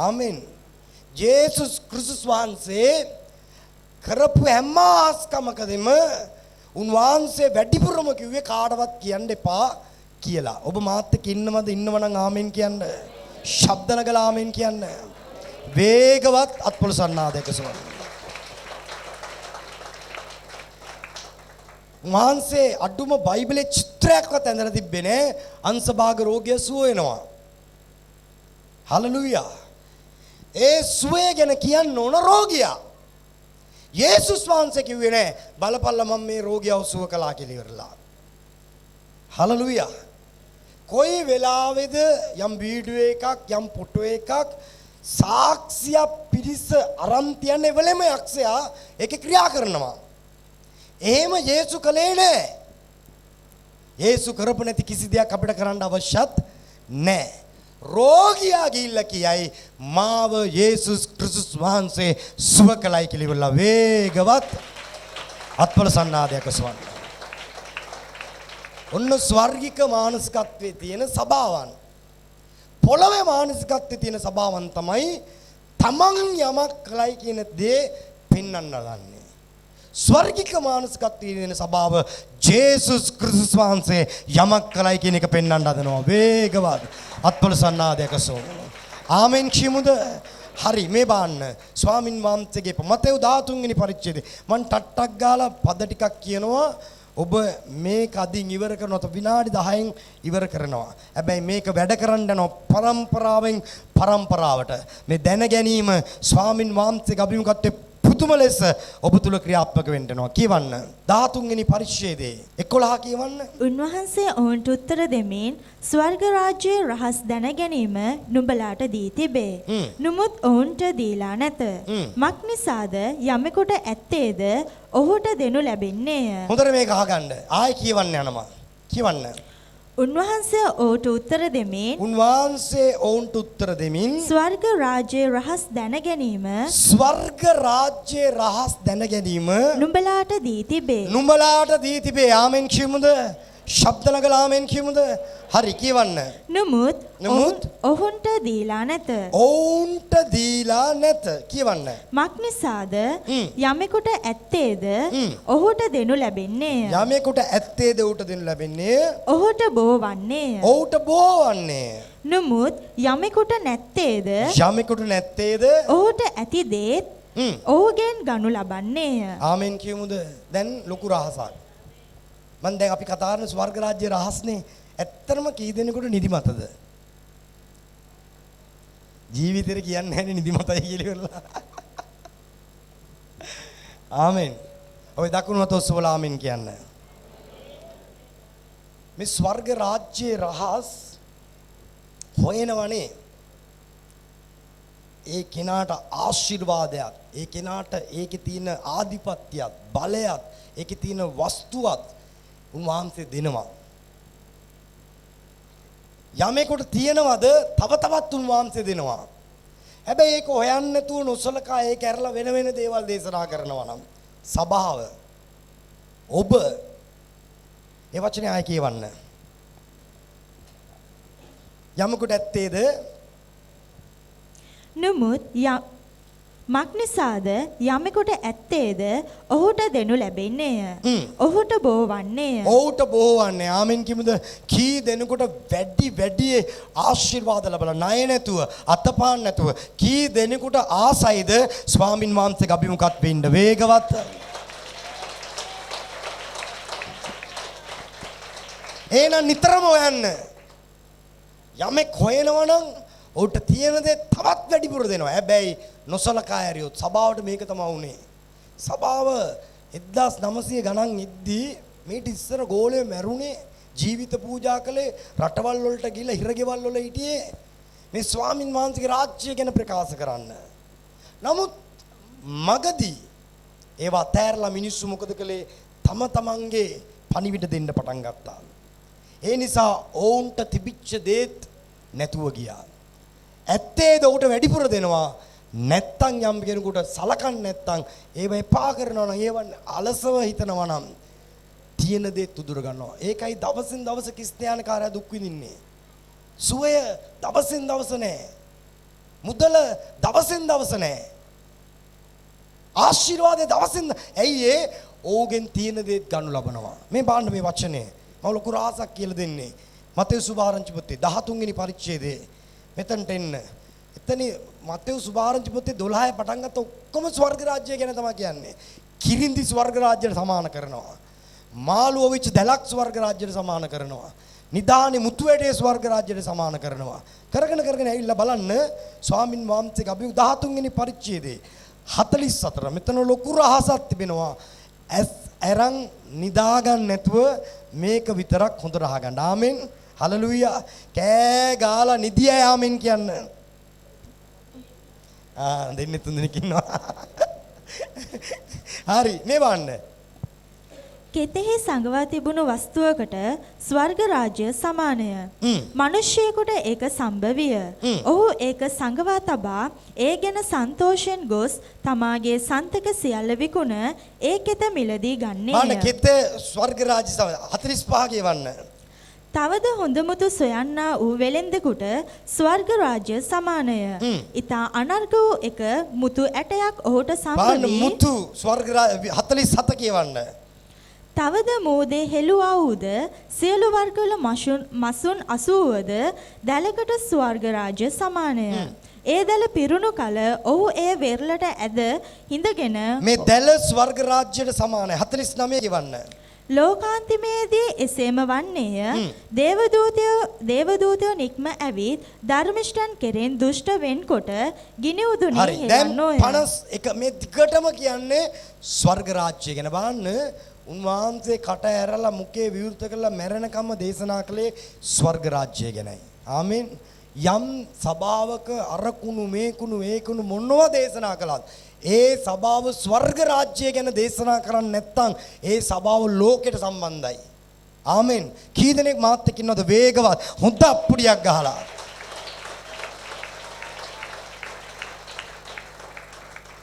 ආමෙන්. ජේසුස් ක්‍රිස්තුස් වහන්සේ කරපු හැම ආස්කමකදීම උන්වහන්සේ වැඩිපුරම කිව්වේ කාටවත් කියන්න එපා කියලා. ඔබ මාත් එක්ක ඉන්නවද? ඉන්නවනම් ආමෙන් කියන්න. ශබ්ද නගලා ආමෙන් කියන්න. වේගවත් අත්පොළසන්නාදයක සුවඳ. උන්වහන්සේ අඩුම බයිබලේ චිත්‍රයක්වත් ඇඳලා තිබ්බේ නෑ. අංශභාග රෝගය සුව වෙනවා. හලලුයා. ඒ සුවේ ගැන කියන්න ඕන රෝගියා. යේසුස් වහන්සේ කිව්වේ නෑ බලපල්ලා මම මේ රෝගියව සුව කළා කියලා ඉවරලා. හලලුයා. කොයි වෙලාවේද යම් වීඩියෝ එකක් යම් ෆොටෝ එකක් සාක්ෂිය පිරිස අරන් තියන්නේ වෙලෙම යක්ෂයා ඒකේ ක්‍රියා කරනවා. එහෙම යේසු කලේ නෑ. යේසු කරපු නැති කිසි දෙයක් අපිට කරන්න අවශ්‍යත් නෑ. රෝගියා ගිහිල්ලා කියයි මාව යේසුස් ක්‍රිස්තුස් වහන්සේ සුව කළයි කියලා ඉවරලා වේගවත් අත්පොළ සන්නාදයක සුවඳ. ඔන්න ස්වර්ගික මානසිකත්වයේ තියෙන සබාවන්. පොළවේ මානසිකත්වයේ තියෙන සබාවන් තමයි තමන් යමක් කළයි කියන දේ පෙන්වන්න ලන්නේ. ස්වර්ගික මානසිකත්වයේ තියෙන සබාව ජේසුස් ක්‍රිස්තුස් වහන්සේ යමක් කළයි කියන එක පෙන්වන්න හදනවා. වේගවත් අත්පොළ සන්නාදයක සෝම. ආමෙන් කියමුද? හරි මේ බාන්න ස්වාමින් වහන්සේගේ මතේ 13 වෙනි පරිච්ඡේදය මම ටට්ටක් ගාලා පද ටිකක් කියනවා. ඔබ මේක අදින් ඉවර කරනවා විනාඩි 10න් ඉවර කරනවා. හැබැයි මේක වැඩ කරන්න යන පරම්පරාවෙන් පරම්පරාවට මේ දැන ගැනීම ස්වාමින් වහන්සේගේ අභිමුඛත්වයේ පුදුම ලෙස ඔබ තුල ක්‍රියාත්මක වෙන්න යනවා. කියවන්න 13 වෙනි පරිච්ඡේදයේ 11 කියවන්න. උන්වහන්සේ ඔවුන්ට උත්තර දෙමින් ස්වර්ග රාජ්‍යයේ රහස් දැන ගැනීම නුඹලාට දී තිබේ. නමුත් ඔවුන්ට දීලා නැත. මක් නිසාද යමෙකුට ඇත්තේද ඔහුට දෙනු ලැබෙන්නේය. හොඳට මේක අහගන්න. ආයෙ කියවන්න යනවා. කියවන්න. උන්වහන්සේ ඔවුන්ට උත්තර දෙමින් ස්වර්ග රාජ්‍යයේ රහස් දැන ගැනීම නුඹලාට දී තිබේ. නුඹලාට දී තිබේ. ආමෙන් කියමුද? ශබ්ද නගලා ආමෙන් කියමුද? හරි කියවන්න. නමුත් නමුත් ඔවුන්ට දීලා නැත. ඔවුන්ට දීලා නැත කියවන්න. මක්නිසාද යමෙකුට ඇත්තේද ඔහුට දෙනු ලැබෙන්නේය. යමෙකුට ඇත්තේද ඌට දෙනු ලැබෙන්නේ. ඔහුට බෝ වන්නේය. ඔහුට බෝ වන්නේ. නමුත් යමෙකුට නැත්තේද යමෙකුට නැත්තේද ඔහුට ඇති දේත් ඔහුගෙන් ගනු ලබන්නේය. ආමෙන් කියමුද? දැන් ලොකු රහසක්. මම දැන් අපි කතා කරන ස්වර්ග රාජ්‍ය රහස්නේ. ඇත්තටම කී දෙනෙකුට නිදිමතද? ජීවිතේට කියන්නේ නැහැ නිදිමතයි කියලා ඉවරලා. ආමෙන්. ඔය දකුණු අත ඔස්සවලා ආමෙන් කියන්න. මේ ස්වර්ග රාජ්‍යයේ රහස් හොයනවනේ. ඒ කෙනාට ආශිර්වාදයක්, ඒ කෙනාට ඒකේ තියෙන ආධිපත්‍යයක්, බලයක්, ඒකේ තියෙන වස්තුවක් උන්වහන්සේ දෙනවා. යමෙකුට තියෙනවද තව තවත් උන්වහන්සේ දෙනවා. හැබැයි ඒක හොයන්න නැතුව නොසලකා ඒක ඇරලා වෙන වෙන දේවල් දේශනා කරනවා නම් සබාව ඔබ ඒ වචනේ ආයෙ කියවන්න. යමෙකුට ඇත්තේද නමුත් මක්නිසාද යමෙකුට ඇත්තේද ඔහුට දෙනු ලැබෙන්නේය. ඔහුට බෝ වන්නේය. ඔහුට බෝ වන්නේ. ආමෙන් කිමුද? කී දෙනෙකුට වැඩි ආශිර්වාද ලැබලා ණය නැතුව අතපාන් නැතුව කී දෙනෙකුට ආසයිද ස්වාමින් වහන්සේගේ අභිමුඛත් වෙන්න වේගවත්. එහෙනම් නිතරම හොයන්න. යමෙක් හොයනවා නම් ඔහුට තියෙන දේ තවත් වැඩිපුර දෙනවා. හැබැයි නොසලකා ඇරියොත් සභාවට මේක තමයි උනේ. සභාව 1900 ගණන් ඉද්දී මේට ඉස්සර ගෝලයේ මැරුණේ ජීවිත පූජා කළේ රටවල් වලට ගිහිල්ලා හිරගෙවල් වල හිටියේ මේ ස්වාමින් වහන්සේගේ රාජ්‍යය ගැන ප්‍රකාශ කරන්න. නමුත් මගදී ඒවා තෑරලා මිනිස්සු මොකද කළේ? තම තමන්ගේ පණිවිඩ දෙන්න පටන් ගත්තා. ඒ නිසා ඔවුන්ට තිබිච්ච දේත් නැතුව ගියා. ඇත්තේද ඔහුට වැඩිපුර දෙනවා. නැත්තම් යම් කෙනෙකුට සලකන්නේ නැත්තම් ඒව එපා කරනවා නම් ඒව අලසව හිතනවා නම් තියෙන දේ තුදුර ගන්නවා. ඒකයි දවසින් දවස ක්‍රිස්තියානිකාරයා දුක් විඳින්නේ. සුවය දවසින් දවස නැහැ. මුදල දවසින් දවස නැහැ. ආශිර්වාදය දවසින් ඇයි ඒ ඕගෙන් තියෙන දේත් ගන්නු ලබනවා. මේ බලන්න මේ වචනේ. මම ලොකු රහසක් කියලා දෙන්නේ. මතේ සුභාරංචි පොතේ 13 වෙනි පරිච්ඡේදයේ මෙතනට එන්න. එතන මතේ සුභාරංචි පොතේ 12 පටන් ගත්ත ඔක්කොම ස්වර්ග රාජ්‍යය ගැන තමයි කියන්නේ. කිරින්දි ස්වර්ග රාජ්‍යයට සමාන කරනවා. මාළුව විච දැලක් ස්වර්ග රාජ්‍යයට සමාන කරනවා. නිදානේ මුතුවැටේ ස්වර්ග රාජ්‍යයට සමාන කරනවා. කරගෙන ඇවිල්ලා බලන්න ස්වාමින් වහන්සේගේ අපි 13 වෙනි පරිච්ඡේදයේ 44 මෙතන ලොකු රහසක් තිබෙනවා. අරන් නිදාගන්න නැතුව මේක විතරක් හොඳට අහගන්න. ආමෙන්. හලලුයා. කෑ ගාලා නිදිය ආමෙන් කියන්න. දෙන්නේ තුන් දෙනෙක් ඉන්නවා. හරි මේ වන්න. කෙතෙහි සංගවා තිබුණු වස්තුවකට ස්වර්ග රාජ්‍ය සමානය. මිනිසෙකුට ඒක සම්භවිය. ඔහු ඒක සංගවා තබා ඒ ගැන සන්තෝෂෙන් ගොස් තමාගේ සන්තක සියල්ල විකුණ ඒ කෙත මිලදී ගන්නේය. මාන කෙත ස්වර්ග රාජ්‍ය 45 කියවන්න. තවද හොඳමුතු සොයන්නා වූ වෙලෙන්දෙකුට ස්වර්ග රාජ්‍ය සමානය. ඊතා අනර්ග වූ එක මුතු ඇටයක් ඔහුට සම්බවී මුතු ස්වර්ග 47 කියවන්න. තවද මෝදේ හෙළුවා වූද සියලු වර්ගවල මසුන් 80ද දැලකට ස්වර්ග රාජ්‍ය සමානය. ඒ දැල පිරුණු කල ඔහු එය වෙරළට ඇද හිඳගෙන මේ දැල ස්වර්ග රාජ්‍යයට සමානයි. 49 කියවන්න. ලෝකාන්තිමේදී එසේම වන්නේය. දේවදූතයෝ නික්ම ඇවිත් ධර්මිෂ්ඨයන් කෙරෙන් දුෂ්ට වෙන්කොට ගිනි උදුනේ හෙලන්නෝය. 51 මේ දිගටම කියන්නේ ස්වර්ග රාජ්‍යය ගැන බලන්න. උන්වහන්සේ කට ඇරලා මුකේ විවෘත කරලා මැරෙනකම්ම දේශනා කළේ ස්වර්ග රාජ්‍යය ගැනයි. ආමෙන්. යම් සභාවක අරකුණු මේකුණු ඒකුණු මොනවා දේශනා කළාද ඒ සභාව ස්වර්ග රාජ්‍යය ගැන දේශනා කරන්නේ නැත්නම් ඒ සභාව ලෝකයට සම්බන්ධයි. ආමෙන්. කී දෙනෙක් මාත් එක්ක ඉන්නවද වේගවත් හොඳ අප්පුඩියක් ගහලා.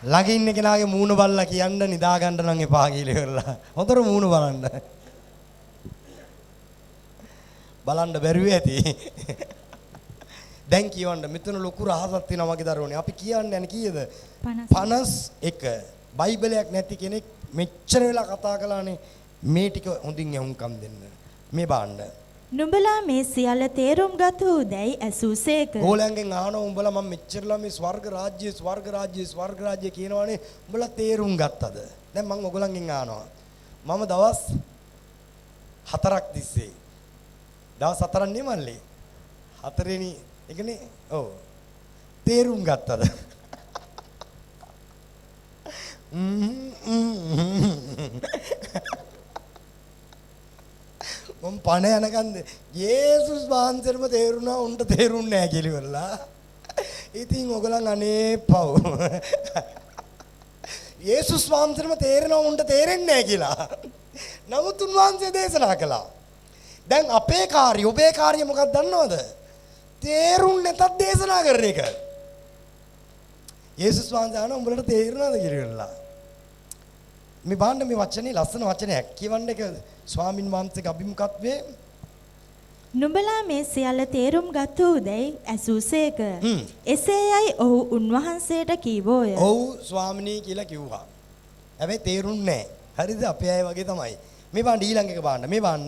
ළඟ ඉන්න කෙනාගේ මූණ බලලා කියන්න නිදා ගන්න නම් එපා කියලා ඉවරලා. හොඳට මූණ බලන්න. බලන්න බැරුවේ ඇති. දැන් කියවන්න මෙතන ලොකු රහසක් තියෙනවා මගේ දරුවනේ. අපි කියන්නේ යන්නේ කීයද? 51. බයිබලයක් නැති කෙනෙක් මෙච්චර වෙලා කතා කළානේ. මේ ටික හොඳින් යහුම්කම් දෙන්න. මේ බාන්න. නුඹලා මේ සියල්ල තේරුම් ගත උදැයි ඇසූසේක. ඕලයන්ගෙන් අහනවා උඹලා මම මෙච්චරලා මේ ස්වර්ග රාජ්‍ය කියනවානේ උඹලා තේරුම් ගත්තද? දැන් මම ඔයගොල්ලන්ගෙන් අහනවා. මම දවස් 4ක් තිස්සේ. දවස් 4ක් නෙමල්ලේ. 4 වෙනි එකනේ. ඔව්. තේරුම් ගත්තද? මම පණ යනකන්ද යේසුස් වහන්සේටම තේරුණා උන්ට තේරුන්නේ නැහැ කියලා. ඉතින් ඔයගලන් අනේ පව්. යේසුස් වහන්සේටම තේරෙනවා උන්ට තේරෙන්නේ නැහැ කියලා. නමුත් උන්වහන්සේ දේශනා කළා. දැන් අපේ කාර්යය ඔබේ කාර්යය මොකක්ද දන්නවද? තේරුන්නේ නැතත් දේශනා කරන එක. යේසුස් වහන්සේ අහනවා උඹලට තේරුණාද කියලා. මේ බාන්න මේ වචනේ ලස්සන වචනයක් කියවන්න එක ස්වාමින් වහන්සේගේ අභිමුඛත්වයේ නුඹලා මේ සියල්ල තේරුම් ගත උදැයි ඇසූසේක. එසේයයි ඔහු උන්වහන්සේට කීවෝය. ඔව් ස්වාමිනී කියලා කිව්වා. හැබැයි තේරුන්නේ නැහැ. හරිද? අපේ අය වගේ තමයි. මේ බාන්න ඊළඟ එක බාන්න. මේ බාන්න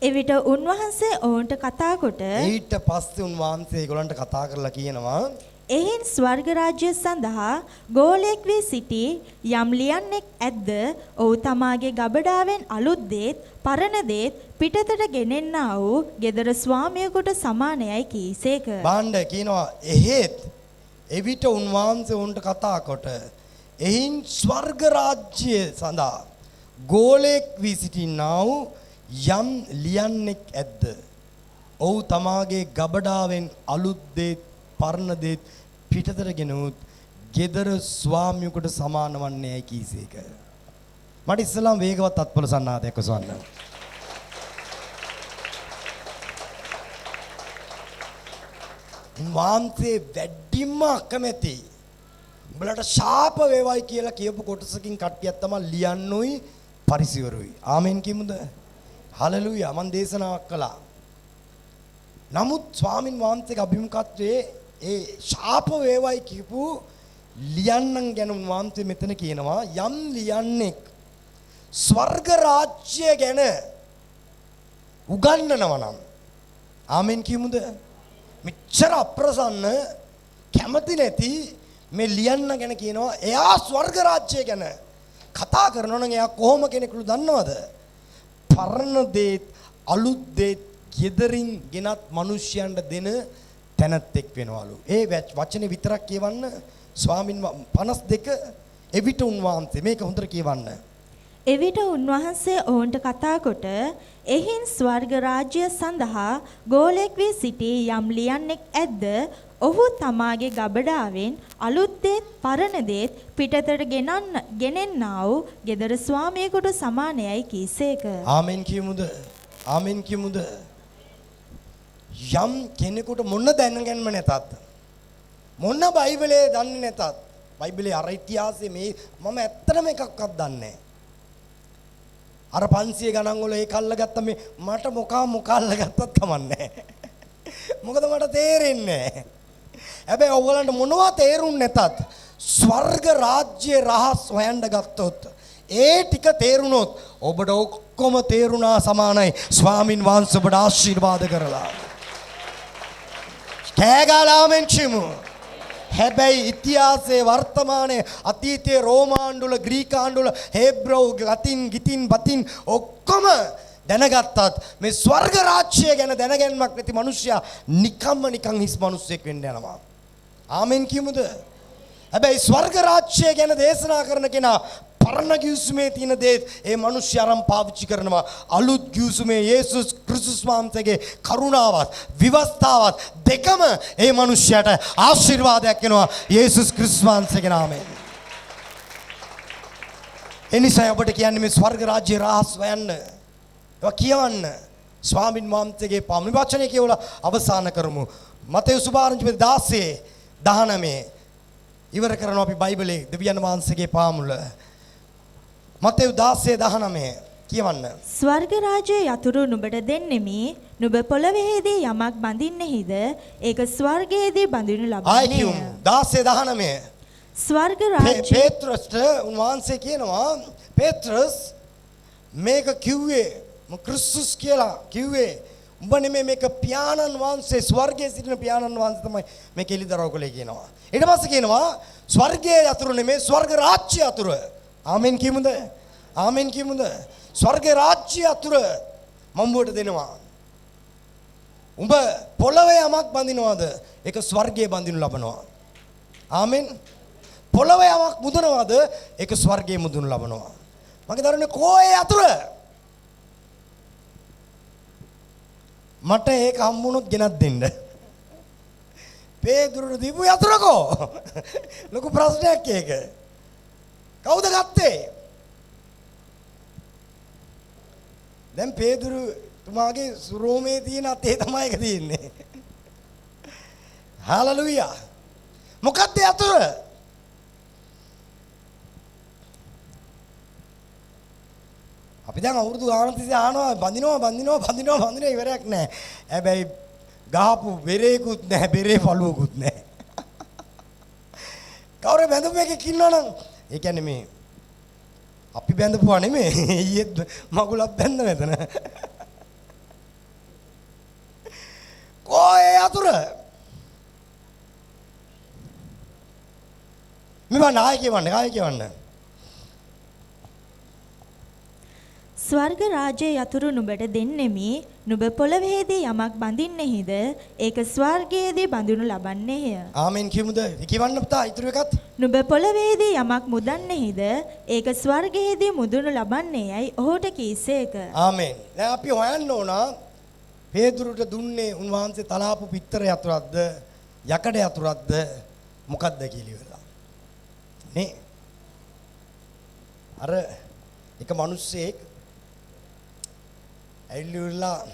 එවිට උන්වහන්සේ ඔවුන්ට කතා කොට ඊට පස්සේ උන්වහන්සේ ඒගොල්ලන්ට කතා කරලා කියනවා එයින් ස්වර්ග රාජ්‍ය සඳහා ගෝලයෙක් වී සිටි යම් ලියන්නෙක් ඇද්ද ඔහු තමාගේ ගබඩාවෙන් අලුත් දේත් පරණ දේත් පිටතට ගෙනෙන්නා වූ ගෙදර ස්වාමියෙකුට සමානයයි කීසේක. බාණ්ඩ කියනවා එහෙත් එවිට උන්වහන්සේ උන්ට කතා කොට එයින් ස්වර්ග රාජ්‍ය සඳහා ගෝලයෙක් වී සිටින්නා වූ යම් ලියන්නෙක් ඇද්ද ඔහු තමාගේ ගබඩාවෙන් අලුත් දේත් පරණ දේත් පිටතට ගෙනුත් ගෙදර ස්වාමියෙකුට සමාන වන්නේයි කීසේක. මට ඉස්සලාම් වේගවත් අත්පොළ සන්නාදයක් ඔසවන්න. උන්වහන්සේ වැඩිම අකමැති උඹලට ශාප වේවයි කියලා කියපු කොටසකින් කට්ටියක් තමයි ලියන්නුයි පරිසිවරුයි. ආමෙන් කියමුද? හලෙලූයා. මම දේශනාවක් කළා. නමුත් ස්වාමින් වහන්සේගේ අභිමුඛත්වයේ ඒ ශාප වේවයි කියපු ලියන්නන් ගැන උන්වහන්සේ මෙතන කියනවා යම් ලියන්නෙක් ස්වර්ග රාජ්‍ය ගැන උගන්වනවා නම් ආමෙන් කියමුද? මෙච්චර අප්‍රසන්න කැමති නැති මේ ලියන්න ගැන කියනවා එයා ස්වර්ග රාජ්‍ය ගැන කතා කරනවා නම් එයා කොහොම කෙනෙකුද දන්නවද? පරණ දේත් අලුත් දේත් ගෙදරින් ගෙනත් මිනිස්යන්ට දෙන තැනැත්තෙක් වෙනවලු. ඒ වචනේ විතරක් කියවන්න ස්වාමින් 52 එවිට උන්වහන්සේ මේක හොඳට කියවන්න. එවිට උන්වහන්සේ ඔවුන්ට කතා කොට එහින් ස්වර්ග රාජ්‍ය සඳහා ගෝලයෙක් වී සිටි යම් ලියන්නෙක් ඇද්ද ඔහු තමාගේ ගබඩාවෙන් අලුත් දේත් පරණ දේත් පිටතට ගෙනෙන්නා වූ ගෙදර ස්වාමියෙකුට සමානයයි කීසේක. ආමෙන් කියමුද? ආමෙන් කියමුද? යම් කෙනෙකුට මොන දැනගැන්ම නැතත් මොන බයිබලයේ දන්නේ නැතත් බයිබලයේ අර ඉතිහාසයේ මේ මම ඇත්තටම එකක්වත් දන්නේ නැහැ. අර 500 ගණන් වල ඒක අල්ලගත්ත මේ මට මොකක් අල්ලගත්තත් කමන්නේ නැහැ. මොකද මට තේරෙන්නේ නැහැ. හැබැයි ඔයගලන්ට මොනවා තේරුන්නේ නැතත් ස්වර්ග රාජ්‍යයේ රහස් හොයන්න ගත්තොත් ඒ ටික තේරුණොත් ඔබට ඔක්කොම තේරුණා සමානයි. ස්වාමින් වහන්සේ ඔබට ආශිර්වාද කරලා කෑගාලාමෙන් චිමු. හැබැයි ඉතිහාසයේ වර්තමානයේ අතීතයේ රෝමාණ්ඩුල ග්‍රීකාණ්ඩුල හේබ්‍රෝ ලතින් ගිතින් බතින් ඔක්කොම දැනගත්තත් මේ ස්වර්ග රාජ්‍යය ගැන දැනගැන්මක් නැති මිනිස්සයා නිකන් හිස් මිනිස්සෙක් වෙන්න යනවා. ආමෙන් කියමුද? හැබැයි ස්වර්ග රාජ්‍යය ගැන දේශනා කරන කෙනා පරණ ගිවිසුමේ තියෙන දේ ඒ මිනිස්සු අරන් පාවිච්චි කරනවා. අලුත් ගිවිසුමේ යේසුස් ක්‍රිස්තුස් වහන්සේගේ කරුණාවත් විවස්ථාවත් දෙකම ඒ මිනිස්සයාට ආශිර්වාදයක් වෙනවා යේසුස් ක්‍රිස්තුස් වහන්සේගේ නාමයෙන්. එනිසා ඔබට කියන්නේ මේ ස්වර්ග රාජ්‍ය රහස් හොයන්න. ඒවා කියවන්න. ස්වාමින් වහන්සේගේ පාමුල වචනේ කියවලා අවසන් කරමු. මතෙව් සුභාරංචි 16:19 ඉවර කරනවා අපි බයිබලයේ දෙවියන් වහන්සේගේ පාමුල. මතෙව් 16:19 කියවන්න. ස්වර්ග රාජ්‍ය යතුරු නුඹට දෙන්නෙමි. නුඹ පොළොවේදී යමක් බඳින්නෙහිද ඒක ස්වර්ගයේදී බඳිනු ආයි කියමු. ලබන්නේ. 16:19. ස්වර්ග රාජ්‍ය පේත්‍රස්ට උන්වහන්සේ කියනවා පේත්‍රස් මේක කිව්වේ ක්‍රිස්තුස් කියලා කිව්වේ උඹ නෙමෙයි මේක පියාණන් වහන්සේ ස්වර්ගයේ සිටින පියාණන් වහන්සේ තමයි මේක එළිදරව් කළේ කියනවා. ඊට පස්සේ කියනවා ස්වර්ගයේ යතුරු නෙමෙයි ස්වර්ග රාජ්‍ය යතුරු. ආමෙන් කියමුද? ආමෙන් කියමුද? ස්වර්ග රාජ්‍ය යතුර මම්බුවට දෙනවා. උඹ පොළවේ යමක් බඳිනවද? ඒක ස්වර්ගයේ බඳිනු ලබනවා. ආමෙන්. පොළවේ යමක් මුදනවද? ඒක ස්වර්ගයේ මුදනු ලබනවා. මගේ දරුවනේ කෝයේ යතුර? මට ඒක හම්බුනොත් ගෙනත් දෙන්න. පේදුරුට දීපු යතුරකෝ. ලොකු ප්‍රශ්නයක් ඒක. කවුද ගත්තේ? දැන් පේදුරු තුමාගේ රෝමේ තියෙන අතේ තමයි ඒක තියෙන්නේ. හාලලුයා. මොකක්ද යතුර? අපි දැන් අවුරුදු ගානක් තිස්සේ අහනවා බඳිනවා ඉවරයක් නැහැ. හැබැයි ගහපු බෙරේකුත් නැහැ, බෙරේ පළුවකුත් නැහැ. කවුරු බැඳපු එකක් ඉන්නවනම් ඒ කියන්නේ මේ අපි බැඳපුවා නෙමෙයි. ඊයේත් මගුලක් බැඳ මෙතන. කොහේ යතුර? මෙව නායකයවන්න. ස්වර්ග රාජ්‍ය යතුරු නුඹට දෙන්නෙමි. නුඹ පොළොවේදී යමක් බඳින්නෙහිද ඒක ස්වර්ගයේදී බඳිනු ලබන්නේය. ආමෙන් කියමුද? කියවන්න පුතා ඊටු එකත්. නුඹ පොළොවේදී යමක් මුදන්නෙහිද ඒක ස්වර්ගයේදී මුදනු ලබන්නේයයි ඔහුට කීසේක. ආමෙන්. දැන් අපි හොයන්න ඕන පේදුරුට දුන්නේ උන්වහන්සේ තලාපු පිටර යතුරක්ද යකඩ යතුරක්ද මොකක්ද කියලා ඉවරලා. නේ? අර එක මිනිස්සෙක් ඇවිල්ලා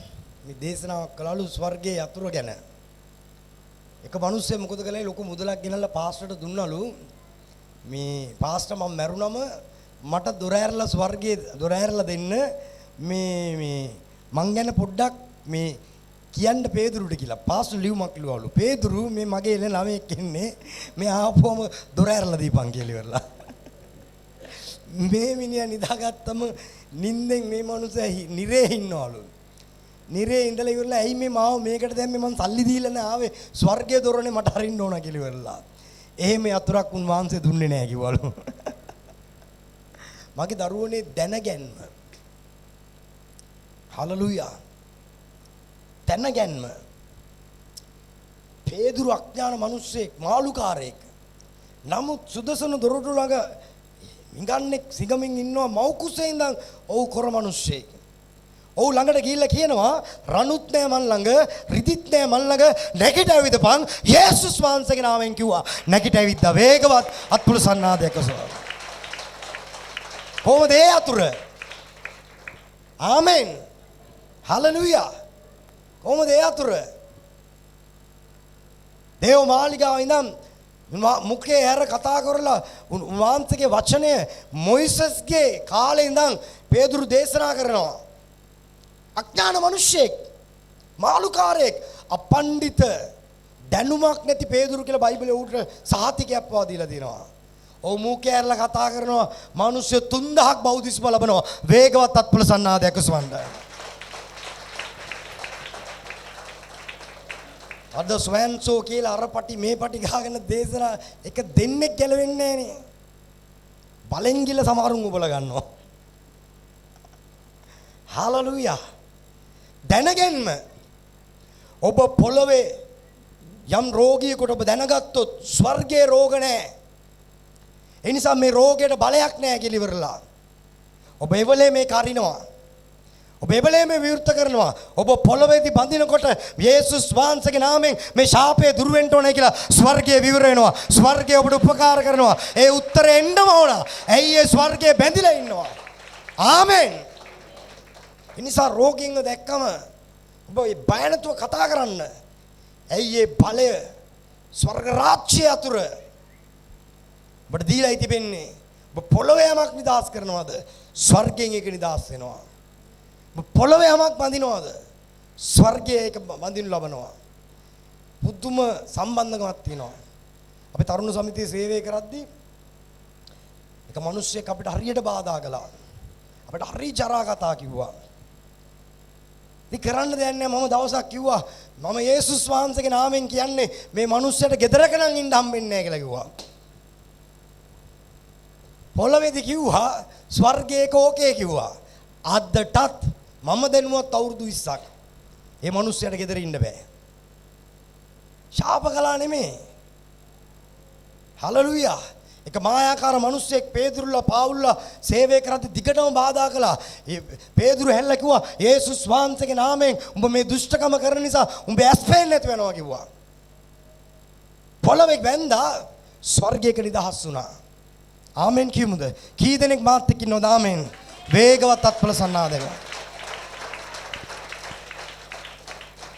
මේ දේශනාවක් කළලු ස්වර්ගයේ යතුරු ගැන. එක මිනිස්සෙක් මොකද කළේ ලොකු මුදලක් ගෙනල්ලා පාස්ටර්ට දුන්නලු. මේ පාස්ටර් මම මැරුණම මට දොර ඇරලා ස්වර්ගයේ දොර ඇරලා දෙන්න මේ මං ගැන පොඩ්ඩක් මේ කියන්න පේදුරුට කියලා. පාස්ටර් ලියුමක් ලියවලු. පේදුරු මේ මගේ එළ ළමෙක් ඉන්නේ. මේ ආපුවම දොර ඇරලා දීපන් කියලා ඉවරලා. මේ මිනිහා නිදාගත්තම නිින්දෙන් මේ මනුස්සයා නිරේ ඉන්නවලු. නිරේ ඉඳලා ඉවරලා ඇයි මේ මාව මේකට දැම්මේ මං සල්ලි දීලා නෑ ආවේ ස්වර්ගයේ දොරනේ මට අරින්න ඕන කියලා ඉවරලා. එහෙම යතුරක් උන්වහන්සේ දුන්නේ නෑ කිව්වලු. මගේ දරුවනේ දැනගැන්ම. හලලුයා. දැනගැන්ම. පේදුරු අඥාන මිනිස්සෙක් මාළුකාරයෙක්. නමුත් සුදසන දොරටු ළඟ ඉංගන්නෙක් සිගමින් ඉන්නවා මව් කුසේ ඉඳන් ඔව් කර මිනිස්සෙක්. ඔව් ළඟට ගිහිල්ලා කියනවා රණුත් නෑ මන් ළඟ රිදිත් නෑ මන් ළඟ නැගිටවිදපන් යේසුස් වහන්සේගේ නාමයෙන් කිව්වා. නැගිටවිද්දා වේගවත් අත්පුල සන්නාදයක් ඔසවා. කොහොමද ඒ අතුර? ආමෙන්. හලලුයා. කොහොමද ඒ අතුර? දේව මාලිගාව ඉඳන් මුඛේ ඇර කතා කරලා උන්වහන්සේගේ වචනය මොයිසස්ගේ කාලේ ඉඳන් පේදුරු දේශනා කරනවා. අඥාන මිනිසෙක් මාළුකාරයෙක් අපණ්ඩිත දැනුමක් නැති පේදුරු කියලා බයිබලයේ උට සහතිකයක් පවා දීලා තියෙනවා. ඔව් මුඛේ ඇරලා කතා කරනවා මිනිස්සු 3000ක් බෞද්ධිස්ම ලබනවා. වේගවත් අත්පුල සන්නාදයක් උසවන්න. අද ස්වයන්සෝ කියලා අර පටි මේ පටි ගහගෙන දේශනා එක දෙන්නෙක් ගැලවෙන්නේ නැහනේ. බලෙන් ගිල සමහරුන් උබල ගන්නවා. හාලලුයා. දැනගැන්ම ඔබ පොළවේ යම් රෝගියෙකුට ඔබ දැනගත්තොත් ස්වර්ගයේ රෝග නැහැ. ඒ නිසා මේ රෝගයට බලයක් නැහැ කියලා ඉවරලා. ඔබ එවලේ මේ කරිනවා. ඔබ එබලේ මේ විවෘත කරනවා. ඔබ පොළොවේදී බඳිනකොට යේසුස් වහන්සේගේ නාමයෙන් මේ ශාපය දුරු වෙන්න ඕනේ කියලා ස්වර්ගයේ විවර වෙනවා. ස්වර්ගය ඔබට උපකාර කරනවා. ඒ උත්තරේ එන්නම ඕන. ඇයි ඒ ස්වර්ගයේ බැඳිලා ඉන්නවා. ආමෙන්. ඉනිසා රෝගීන්ව දැක්කම ඔබ බය නැතුව කතා කරන්න. ඇයි ඒ බලය ස්වර්ග රාජ්‍ය අතුර ඔබට දීලා තිබෙන්නේ. ඔබ පොළොවේ යමක් නිදාස් කරනවද? ස්වර්ගයෙන් ඒක නිදාස් වෙනවා. ඔබ පොළොවේ යමක් බඳිනවද? ස්වර්ගයේ ඒක බඳිනු ලබනවා. පුදුම සම්බන්ධකමක් තියෙනවා. අපි තරුණ සමිතියේ සේවය කරද්දී එක මිනිස්සෙක් අපිට හරියට බාධා කළා. අපිට හරි ජරා කතා කිව්වා. ඉතින් කරන්න දෙයක් නැහැ. මම දවසක් කිව්වා මම යේසුස් වහන්සේගේ නාමයෙන් කියන්නේ මේ මිනිස්සයාට ගෙදරක නම් ඉන්න හම්බෙන්නේ නැහැ කියලා කිව්වා. පොළොවේදී කිව්වා ස්වර්ගයේ කෝකේ කිව්වා. අදටත් මම දෙනුවත් අවුරුදු 20ක්. මේ මිනිස්සයාට ගෙදර ඉන්න බෑ. ශාප කළා නෙමෙයි. හලෙලූයා. එක මායාකාර මිනිස්සෙක් පේදුරුලා පාවුල්ලා සේවය කරද්දී දිගටම බාධා කළා. පේදුරු හැල්ලා කිව්වා යේසුස් වහන්සේගේ නාමයෙන් උඹ මේ දුෂ්ටකම කරන නිසා උඹ ඇස් පේන්නේ නැති වෙනවා කිව්වා. පොළොවේ වැන්දා ස්වර්ගයක නිදහස් වුණා. ආමෙන් කියමුද? කී දෙනෙක් මාත් එක්ක ඉන්නවද? ආමෙන්. වේගවත් අත්පල සන්නාදක.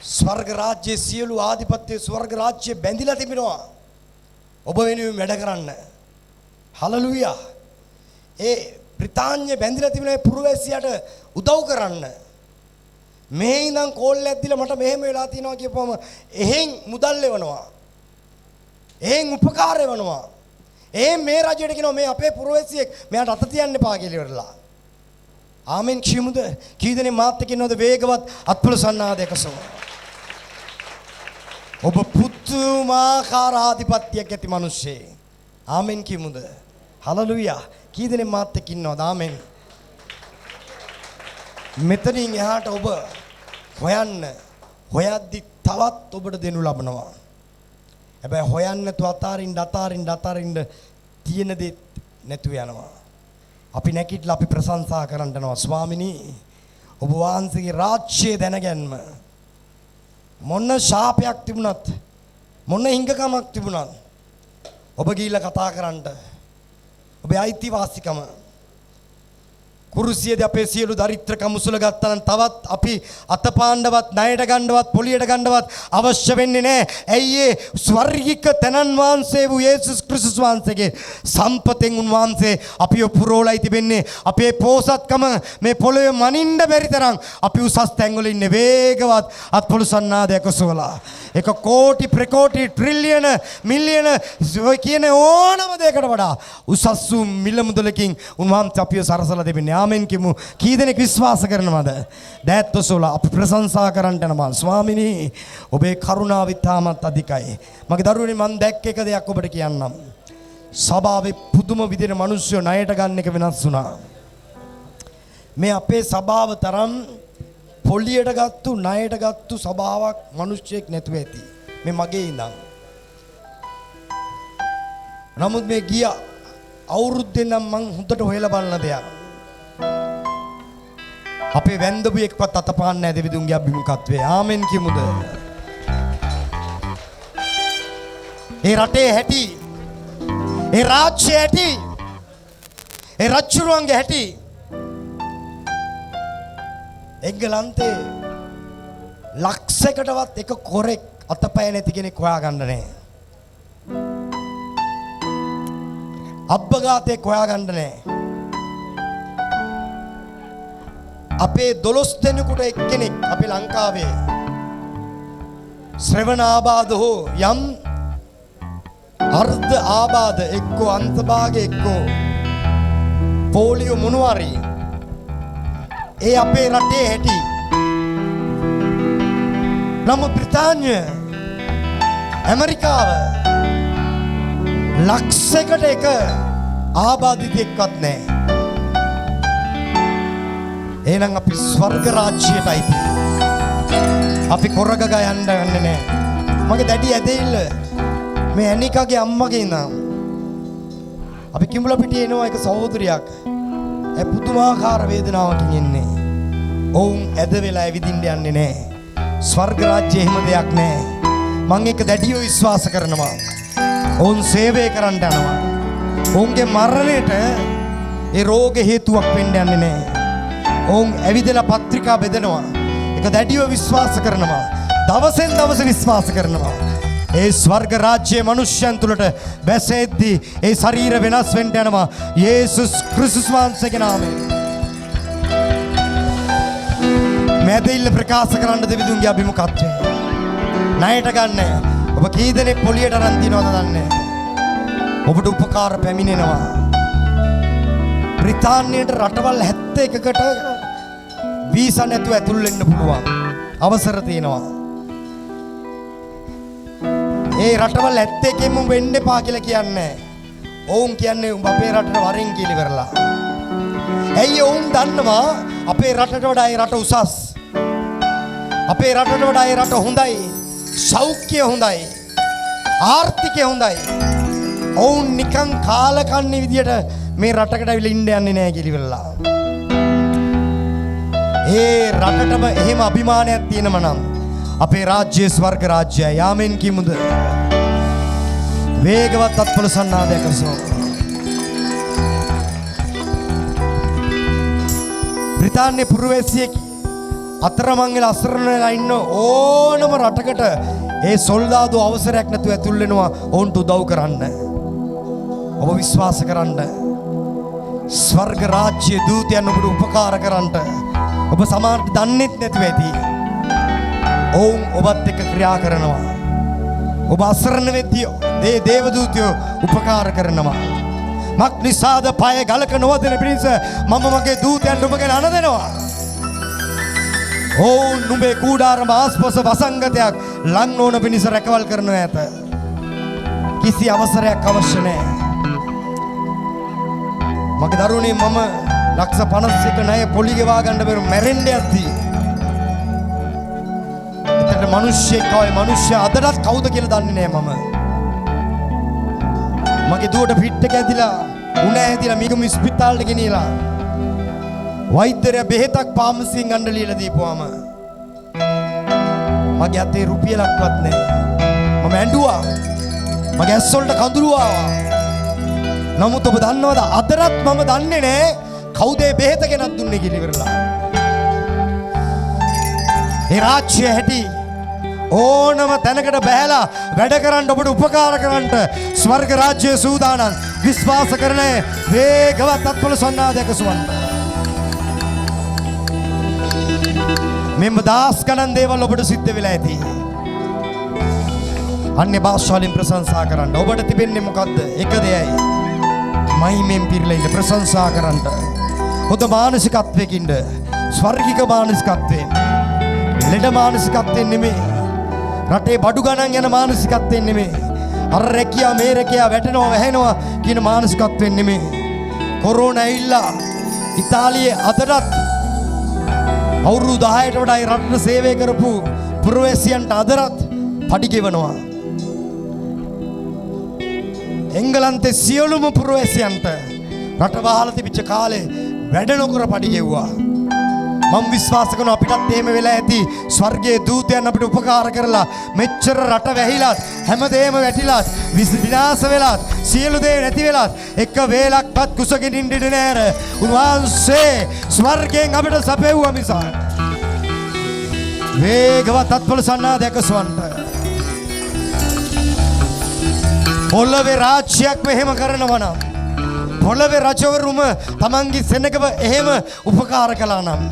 ස්වර්ග රාජ්‍යයේ සියලු ආධිපත්‍ය ස්වර්ග රාජ්‍යයේ බැඳිලා තිබෙනවා. ඔබ වෙනුවෙන් වැඩ කරන්න. හලෙලූයා. ඒ බ්‍රිතාන්‍ය බැඳිලා තිබෙන පුරවැසියට උදව් කරන්න. මේ ඉඳන් කෝල් එකක් දීලා මට මෙහෙම වෙලා තියෙනවා කියපුවම එහෙන් මුදල් ලැබනවා. එහෙන් උපකාර වෙනවා. මේ රජයට කියනවා මේ අපේ පුරවැසියෙක් මෙයාට අත තියන්න එපා කියලා ඉවරලා. ආමෙන් කියමුද? කී දෙනෙක් මාත් එක්ක ඉන්නවද? වේගවත් අත්පුල සන්නාදයකසෝ. ඔබ පුදුමාකාර ආධිපත්‍යයක් ඇති මිනිස්සෙක්. ආමෙන් කියමුද? හලෙලූයා. කී දෙනෙක් මාත් එක්ක ඉන්නවද? ආමෙන්. මෙතනින් එහාට ඔබ හොයද්දි තවත් ඔබට දෙනු ලබනවා. හැබැයි හොයන්න තු අතාරින්න තියෙන දේ නැතුව යනවා. අපි නැගිටලා අපි ප්‍රශංසා කරන්න යනවා. ස්වාමිනී ඔබ වහන්සේගේ රාජ්‍යය දැනගන්න මොන ශාපයක් තිබුණත් මොන හිඟකමක් තිබුණත් ඔබ ගිහිල්ලා කතා කරන්න. ඔබේ අයිතිවාසිකම කුරුසියේදී අපේ සියලු දරිද්‍රකම් උසුල ගත්තා නම් තවත් අපි අතපාණ්ඩවත් ණයට ගන්නවත් පොලියට ගන්නවත් අවශ්‍ය වෙන්නේ නැහැ. ඇයි ඒ ස්වර්ගික තනන් වහන්සේ වූ යේසුස් ක්‍රිස්තුස් වහන්සේගේ සම්පතෙන් උන්වහන්සේ අපිව පුරෝලයි තිබෙන්නේ. අපේ පෝසත්කම මේ පොළොවේ මනින්න බැරි තරම් අපි උසස් තැන්වල ඉන්නේ. වේගවත් අත්පොළු සන්නාදයක සුවලා. එක කෝටි ප්‍රකෝටි ට්‍රිලියන මිලියන ඔය කියන ඕනම දෙයකට වඩා උසස් වූ මිල මුදලකින් උන්වහන්සේ අපිව සරසලා දෙන්නේ. ආමෙන් කියමු. කී දෙනෙක් විශ්වාස කරනවද? දෑත්වසෝලා අපි ප්‍රශංසා කරන්න යනවා. ස්වාමිනී ඔබේ කරුණාව ඉතාමත් අධිකයි. මගේ දරුවනේ මම දැක්ක එක දෙයක් ඔබට කියන්නම්. සභාවේ පුදුම විදිහට මිනිස්සු ණයට ගන්න එක වෙනස් වුණා. මේ අපේ සභාව තරම් පොලියට ගත්තු ණයට ගත්තු සභාවක් මිනිස්සෙක් නැතුව ඇති. මේ මගේ ඉඳන්. නමුත් මේ ගිය අවුරුද්දෙන් නම් මං හොඳට හොයලා බලන දෙයක්. අපේ වැන්දපු එක්වත් අතපාන්නේ නැහැ දෙවිදුන්ගේ අභිමුඛත්වයේ. ආමෙන් කියමුද? ඒ රටේ හැටි, ඒ රාජ්‍යයේ හැටි, ඒ රජුරුවන්ගේ හැටි. එංගලන්තේ ලක්ෂයකටවත් එක කොරෙක් අතපය නැති කෙනෙක් හොයාගන්න නැහැ. අබ්බගාතේ හොයාගන්න නැහැ. අපේ 12 දෙනෙකුට එක්කෙනෙක් අපේ ලංකාවේ ශ්‍රවණ ආබාධ හෝ යම් අර්ධ ආබාධ එක්කෝ අන්තභාග එක්කෝ පොලියෝ මොනවාරි ඒ අපේ රටේ හැටි. නමුත් බ්‍රිතාන්‍ය ඇමරිකාව ලක්ෂයකට එක ආබාධිතෙක්වත් නැහැ. එහෙනම් අපි ස්වර්ග රාජ්‍යයටයි අපි කොරගග යන්න යන්නේ නැහැ. මගේ දැඩි ඇදහිල්ල මේ ඇනිකාගේ අම්මගේ ඉඳන් අපි කිඹුල පිටියේ එනවා එක සහෝදරියක්. ඒ පුදුමාකාර වේදනාවකින් ඉන්නේ. ඔවුන් ඇද වෙලා ඇවිදින්න යන්නේ නැහැ. ස්වර්ග රාජ්‍යයේ එහෙම දෙයක් නැහැ. මම ඒක දැඩිව විශ්වාස කරනවා. ඔවුන් සේවය කරන්න යනවා. ඔවුන්ගේ මරණයට ඒ රෝග හේතුවක් වෙන්න යන්නේ නැහැ. ඔවුන් ඇවිදලා පත්‍රිකා බෙදනවා. ඒක දැඩිව විශ්වාස කරනවා. දවසෙන් දවස විශ්වාස කරනවා. ඒ ස්වර්ග රාජ්‍යයේ මනුෂ්‍යයන් තුලට බැසෙද්දී ඒ ශරීර වෙනස් වෙන්න යනවා යේසුස් ක්‍රිස්තුස් වහන්සේගේ නාමයෙන්. මැදිල්ල ප්‍රකාශ කරන්න දෙවිඳුන්ගේ අභිමුඛත්වය. ණයට ගන්න. ඔබ කී දෙනෙක් පොලියට අරන් තියනවද දන්නේ? ඔබට උපකාර පැමිණෙනවා. බ්‍රිතාන්‍යයට රටවල් 71කට වීසා නැතුව ඇතුල් වෙන්න පුළුවන්. අවසර තියෙනවා. ඒ රටවල් 71කින්ම උඹ එන්න එපා කියලා කියන්නේ. ඔවුන් කියන්නේ උඹ අපේ රටට වරෙන් කියලා ඉවරලා. ඇයි ඔවුන් දන්නවා අපේ රටට වඩා ඒ රට උසස්. අපේ රටට වඩා ඒ රට හොඳයි. සෞඛ්‍ය හොඳයි. ආර්ථිකය හොඳයි. ඔවුන් නිකන් කාලකන්ණි විදියට මේ රටකට අවිල ඉන්න යන්නේ නැහැ කියලා ඉවරලා. ඒ රටටම එහෙම අභිමානයක් තියෙනම නම් අපේ රාජ්‍යයේ ස්වර්ග රාජ්‍යය යාමෙන් කිමුද? වේගවත් අත්පොළ සන්නාදයක් කරසෝ. බ්‍රිතාන්‍ය පුරවැසියෙක් අතරමං වෙලා අසරණ වෙලා ඉන්න ඕනම රටකට ඒ සොල්දාදු අවසරයක් නැතුව ඇතුල් වෙනවා ඔවුන්ට උදව් කරන්න. ඔබ විශ්වාස කරන්න. ස්වර්ග රාජ්‍ය දූතයන් ඔබට උපකාර කරන්න. ඔබ සමානට දන්නෙත් නැතුව ඇති. ඔවුන් ඔබත් එක්ක ක්‍රියා කරනවා. ඔබ අසරණ වෙද්දී දේව දූතයෝ උපකාර කරනවා. මක් නිසාද පය ගලක නොවදින පිණිස මම මගේ දූතයන් ඔබගෙන අනදෙනවා. ඔවුන් නුඹේ කූඩාරම ආස්පස වසංගතයක් ලං නොවන පිණිස රැකවල් කරනවා ඇත. කිසි අවසරයක් අවශ්‍ය නැහැ. මගේ දරුවනේ මම ලක්ෂ 51 ණය පොලි ගෙවා ගන්න බැරුව මැරෙන්න යද්දී එතන මිනිස්සෙක් ආවේ මිනිස්සු අදටත් කවුද කියලා දන්නේ නැහැ මම. මගේ දුවට ෆිට් එක ඇදිලා උණ ඇදිලා මේක ස්පිතාලෙට ගෙනියලා වෛද්‍යරයා බෙහෙතක් පාමසියෙන් ගන්න ලියලා දීපුවාම මගේ අතේ රුපියලක්වත් නැහැ. මම ඇඬුවා. මගේ ඇස් වලට කඳුළු ආවා. නමුත් ඔබ දන්නවද අදටත් මම දන්නේ නැහැ කවුද මේ බෙහෙත ගෙනත් දුන්නේ කියලා ඉවරලා. ඒ රාජ්‍ය හැටි ඕනම තැනකට බහැලා වැඩ කරන්න ඔබට උපකාර කරන්න ස්වර්ග රාජ්‍යයේ සූදානම්. විශ්වාස කරන වේගවත් අත්පොළ සන්නාදයක සුවන්ත. මෙම්ම දාස් ගණන් දේවල් ඔබට සිද්ධ වෙලා ඇති. අන්‍ය භාෂාවලින් ප්‍රශංසා කරන්න. ඔබට තිබෙන්නේ මොකද්ද? එක දෙයයි. මහිමෙන් පිරීලා ඉන්න ප්‍රශංසා කරන්න. හොඳ මානසිකත්වයකින්ද ස්වර්ගික මානසිකත්වයෙන්. ලෙඩ මානසිකත්වයෙන් නෙමෙයි. රටේ බඩු ගණන් යන මානසිකත්වයෙන් නෙමෙයි. අර රැකියා මේ රැකියා වැටෙනවා වැහෙනවා කියන මානසිකත්වයෙන් නෙමෙයි. කොරෝනා ඇවිල්ලා ඉතාලියේ අදටත් අවුරුදු 10ට වඩා ඒ රටට සේවය කරපු පුරවැසියන්ට අදටත් පඩි ගෙවනවා. එංගලන්තේ සියලුම පුරවැසියන්ට රට වහලා තිබිච්ච කාලේ වැඩ නොකර පඩි ගෙව්වා. මම විශ්වාස කරනවා අපිටත් එහෙම වෙලා ඇති. ස්වර්ගයේ දූතයන් අපිට උපකාර කරලා මෙච්චර රට වැහිලත් හැමදේම වැටිලත් විනාශ වෙලත් සියලු දේ නැති වෙලත් එක වේලක්වත් කුසගෙන ඉන්න දෙන්නේ නැහැ. උන්වහන්සේ ස්වර්ගයෙන් අපිට සපෙව්වා මිසක්. වේගවත් අත්පොළ සන්නාදයක සවන්ත. පොළවේ රාජ්‍යයක් මෙහෙම කරනවා නම් පොළවේ රජවරුම තමන්ගේ සෙනගව එහෙම උපකාර කළා නම්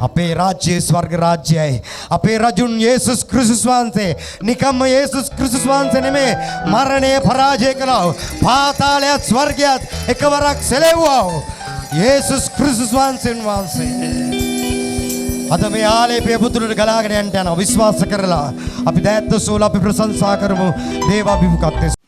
අපේ රාජ්‍යයේ ස්වර්ග රාජ්‍යයයි. අපේ රජුන් යේසුස් ක්‍රිස්තුස් වහන්සේ නිකම්ම යේසුස් ක්‍රිස්තුස් වහන්සේ නෙමේ මරණය පරාජය කළා. පාතාලයත් ස්වර්ගයත් එකවරක් සැලෙව්වා. යේසුස් ක්‍රිස්තුස් වහන්සේ අද මේ ආලේපය පුදුරට ගලාගෙන යන්න යනවා. විශ්වාස කරලා අපි දෑත්ත සෝල අපි ප්‍රශංසා කරමු දේවාභිමුඛත්වයේ